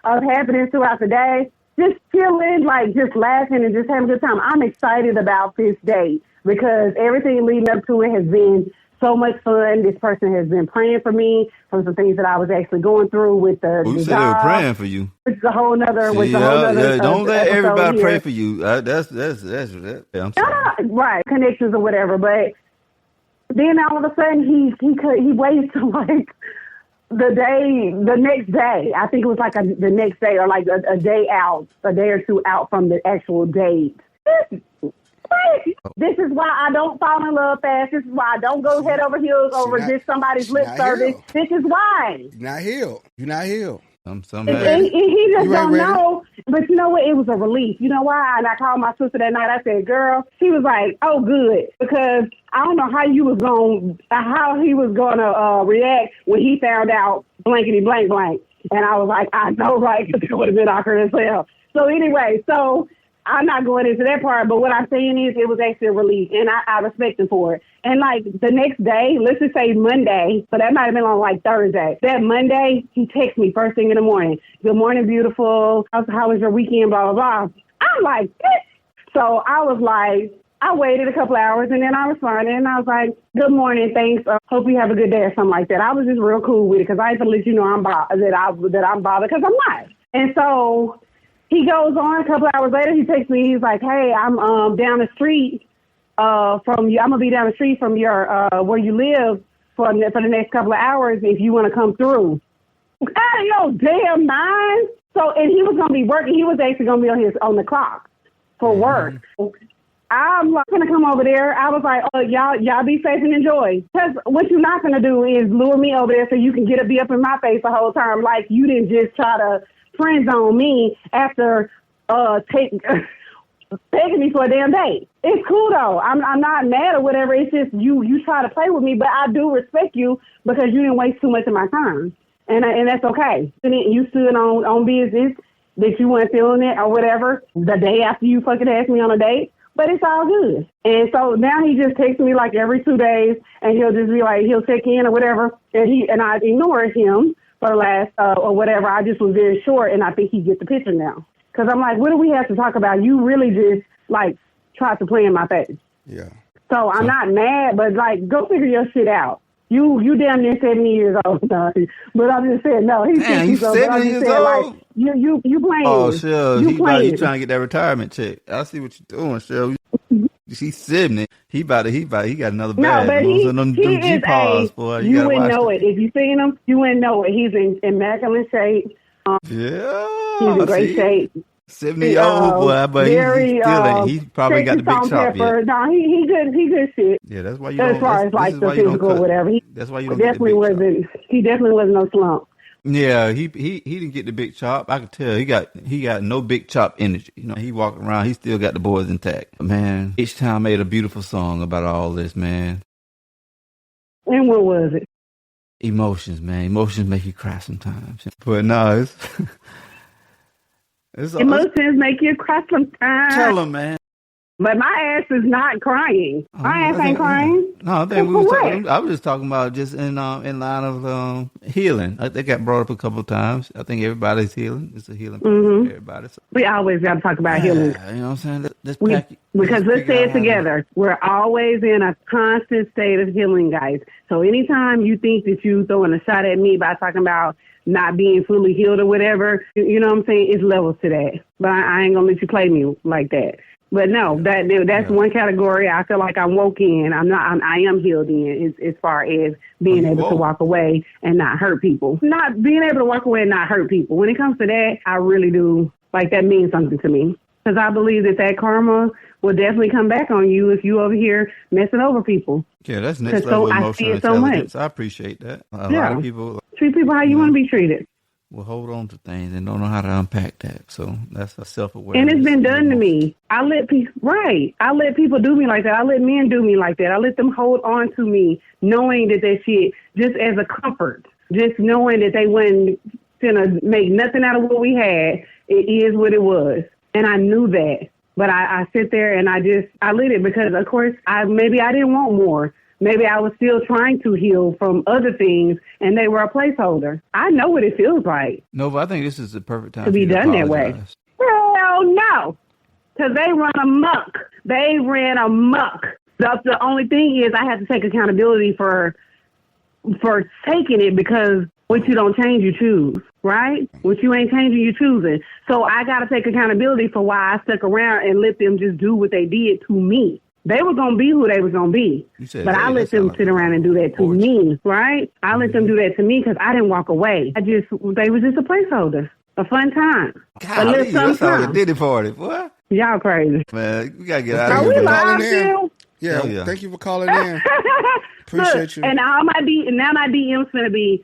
Of happenings throughout the day. Just chilling, like just laughing and just having a good time. I'm excited about this date because everything leading up to it has been so much fun. This person has been praying for me from some things that I was actually going through with the you said job. they were praying for you. Which is a whole nother. Don't let everybody pray for you. That's I'm sorry. Right, connections or whatever. But then all of a sudden he waits till like the next day. I think it was like the next day or like a day or two out from the actual date. This is why I don't fall in love fast. This is why I don't go head over heels over just somebody's lip service. This is why. You're not healed. He just don't know. But you know what? It was a relief. You know why? And I called my sister that night. I said, girl, she was like, oh, good. Because I don't know how he was going to react when he found out blankety blank blank. And I was like, I know, right? Because it would have been awkward as hell. So anyway, I'm not going into that part, but what I'm saying is it was actually a relief, and I respect him for it. And, like, the next day, let's just say Monday, so that might have been on, like, Thursday. That Monday, he texts me first thing in the morning. Good morning, beautiful. How was your weekend, blah, blah, blah. I'm like, so I was like, I waited a couple hours, and then I responded, and I was like, good morning, thanks. Hope you have a good day or something like that. I was just real cool with it because I had to let you know I'm bothered because I'm not. And so he goes on a couple hours later. He texts me. He's like, hey, I'm down the street from you. I'm going to be down the street from your where you live for the next couple of hours if you want to come through. Out of your damn mind. So, and he was going to be working. He was actually going to be on the clock for work. I'm going to come over there. I was like, oh, y'all be safe and enjoy. Because what you're not going to do is lure me over there so you can be up in my face the whole time like you didn't just try to friend zone me after taking me for a damn date. It's cool though. I'm not mad or whatever. It's just you try to play with me, but I do respect you because you didn't waste too much of my time, and that's okay. You stood on business that you weren't feeling it or whatever the day after you fucking asked me on a date. But it's all good. And so now he just texts me like every 2 days, and he'll just be like he'll check in or whatever, and I ignore him for the last or whatever. I just was very short, and I think he gets the picture now. Because I'm like, what do we have to talk about? You really just, like, tried to play in my face. Yeah. So I'm not mad, but, like, go figure your shit out. You damn near 70 years old, no. But I'm just saying, no, he's Damn, 60, you so but I'm 70 just years saying, like, old? you playing. Oh, Cheryl, You he playing. trying to get that retirement check. I see what you're doing, Cheryl. He's 70. He got another bag. No, but he is G-Paws, boy. you gotta wouldn't watch know it. If you seen him, you wouldn't know it. He's in immaculate shape. Yeah. He's in great shape. 70-year-old boy, but very, he probably got the big chop yet. No, he good shit. Yeah, that's why you as don't. far as like the physical or whatever. That's why you don't definitely get the big wasn't. He definitely wasn't no slump. Yeah, he didn't get the big chop. I could tell he got no big chop energy. You know, he walking around, he still got the boys intact. Man, H-Town made a beautiful song about all this, man. And what was it? Emotions, man. Emotions make you cry sometimes. But no, emotions make you cry sometimes. Tell him, man. But my ass is not crying. My ass ain't crying. No, I think I was just talking about just in line of healing. I think I brought up a couple of times. I think everybody's healing. It's a healing for everybody. So. We always got to talk about healing. You know what I'm saying? Let's say it together. We're always in a constant state of healing, guys. So anytime you think that you throwing a shot at me by talking about not being fully healed or whatever, you know what I'm saying? It's levels to that. But I ain't going to let you play me like that. But no, that's one category I feel like I'm woke in. I am healed in as far as being able to walk away and not hurt people. Not being able to walk away and not hurt people. When it comes to that, I really do. Like, that means something to me. Because I believe that karma will definitely come back on you if you over here messing over people. Yeah, that's next level emotional intelligence. I appreciate that. A lot of people treat people how you want to be treated. Will hold on to things and don't know how to unpack that. So that's a self-awareness. And it's been done to me. I let people do me like that. I let men do me like that. I let them hold on to me, knowing that shit, just as a comfort, just knowing that they wasn't gonna make nothing out of what we had. It is what it was. And I knew that. But I sit there and I let it because, of course, maybe I didn't want more. Maybe I was still trying to heal from other things, and they were a placeholder. I know what it feels like. No, but I think this is the perfect time to be done that way. Hell no, because they run amok. They ran amok. The only thing is I have to take accountability for taking it because what you don't change, you choose, right? What you ain't changing, you choosing. So I got to take accountability for why I stuck around and let them just do what they did to me. They were going to be who they was going to be. But I let them sit around and do that to me, right? I let them do that to me because I didn't walk away. They was just a placeholder, a fun time. Golly, that's like a Diddy party, boy. Y'all crazy. Man, we got to get out of here. Are we live still? Yeah, thank you for calling in. Appreciate you. And now my DM's finna be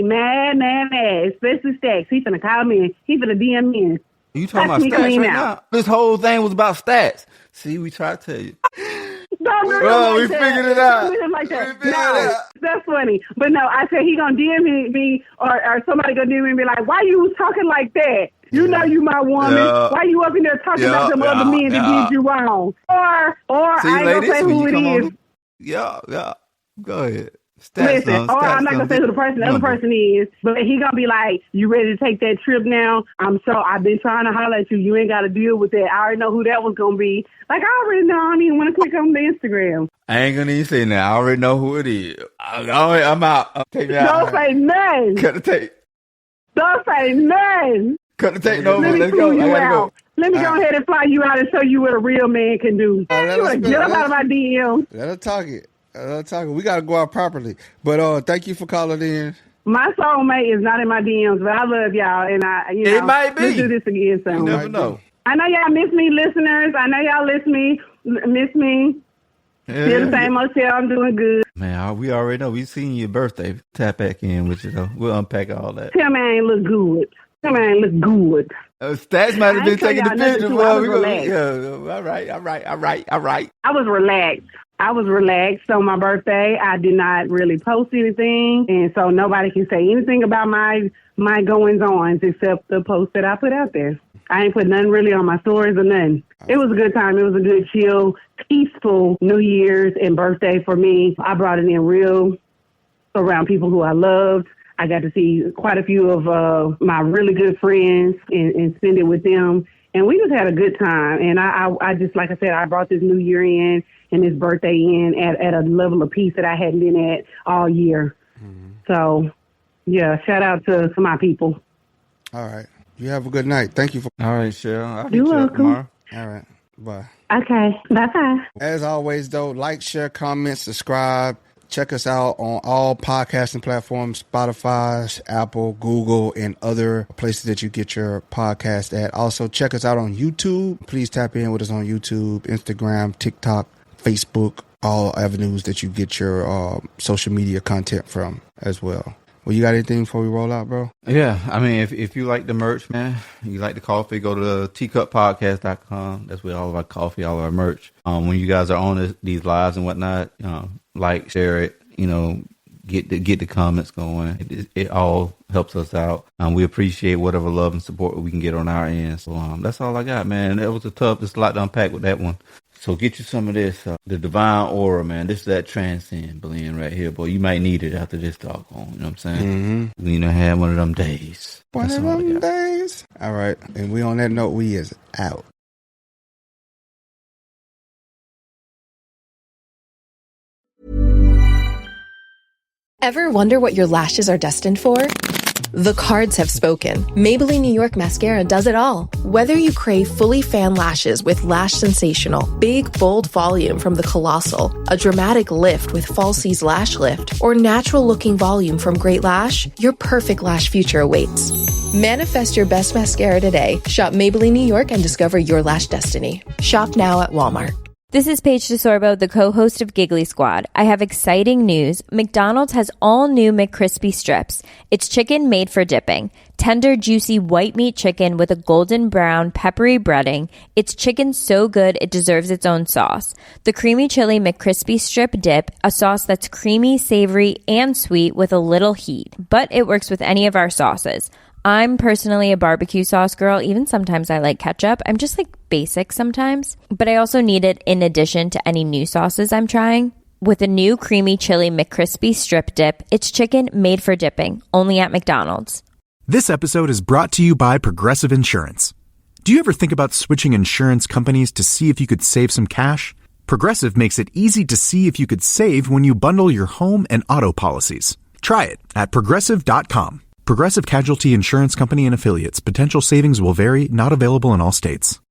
mad, especially Stacks. He finna call me. He finna DM me. You talking about stats right now? This whole thing was about stats. See, we tried to tell you. We figured it out. That's funny. But no, I said he gonna DM me or somebody gonna DM me and be like, why you talking like that? You know you my woman. Why you up in there talking about them other men that did you wrong? Or see, I ain't ladies, gonna say who it is. Yeah. Go ahead. Listen, I'm not gonna say who the other person is, but he gonna be like, "You ready to take that trip now?" I've been trying to holler at you. You ain't got to deal with that. I already know who that was gonna be. Like I already know. I don't even want to click on the Instagram. I ain't gonna even say that. I already know who it is. I'm out. Don't say none. Cut the tape. Don't say none. Cut the tape. No, let's go. I gotta go. Let me go ahead and fly you out and show you what a real man can do. Get up out of my DM. Let her talk it. We got to go out properly. But thank you for calling in. My soulmate is not in my DMs, but I love y'all. And it might be. Let's do this again soon. You never know. I know y'all miss me, listeners. I know y'all miss me. Still the same old shit. I'm doing good. Man, we already know. We seen your birthday. Tap back in with you, though. We'll unpack all that. Tell me I ain't look good. Stats might have been taking the picture. All right. I was relaxed on my birthday. I did not really post anything, and so nobody can say anything about my goings-ons except the post that I put out there. I ain't put nothing really on my stories or nothing. It was a good time. It was a good, chill, peaceful New Year's and birthday for me. I brought it in real around people who I loved. I got to see quite a few of my really good friends and spend it with them. And we just had a good time. And I just, like I said, I brought this new year in and his birthday in at a level of peace that I hadn't been at all year. So, yeah, shout out to my people. All right. You have a good night. Thank you for. All right, Cheryl. I'll hit You're you up welcome. tomorrow. All right. Bye. Okay. Bye-bye. As always, though, like, share, comment, subscribe. Check us out on all podcasting platforms, Spotify, Apple, Google, and other places that you get your podcast at. Also, check us out on YouTube. Please tap in with us on YouTube, Instagram, TikTok, Facebook, all avenues that you get your social media content from as well. Well, you got anything before we roll out, bro? Yeah, I mean, if you like the merch, man, you like the coffee, go to teacuppodcast.com. That's where all of our coffee, all of our merch. When you guys are on these lives and whatnot, like, share it, get the comments going. It all helps us out. We appreciate whatever love and support we can get on our end. So that's all I got, man. That was there's a lot to unpack with that one. So get you some of this, the divine aura, man. This is that transcend blend right here, boy. You might need it after this talk on. You know what I'm saying? We have one of them days. One of them days. All right. And we on that note, we is out. Ever wonder what your lashes are destined for? The cards have spoken. Maybelline New York Mascara does it all. Whether you crave fully fan lashes with Lash Sensational, big, bold volume from the Colossal, a dramatic lift with Falsies Lash Lift, or natural-looking volume from Great Lash, your perfect lash future awaits. Manifest your best mascara today. Shop Maybelline New York and discover your lash destiny. Shop now at Walmart. This is Paige DeSorbo, the co-host of Giggly Squad. I have exciting news. McDonald's has all new McCrispy strips. It's chicken made for dipping. Tender, juicy white meat chicken with a golden brown, peppery breading. It's chicken so good it deserves its own sauce. The creamy chili McCrispy strip dip, a sauce that's creamy, savory, and sweet with a little heat. But it works with any of our sauces. I'm personally a barbecue sauce girl. Even sometimes I like ketchup. I'm just like basic sometimes. But I also need it in addition to any new sauces I'm trying. With a new creamy chili McCrispy strip dip, it's chicken made for dipping, only at McDonald's. This episode is brought to you by Progressive Insurance. Do you ever think about switching insurance companies to see if you could save some cash? Progressive makes it easy to see if you could save when you bundle your home and auto policies. Try it at Progressive.com. Progressive Casualty Insurance Company and Affiliates. Potential savings will vary, not available in all states.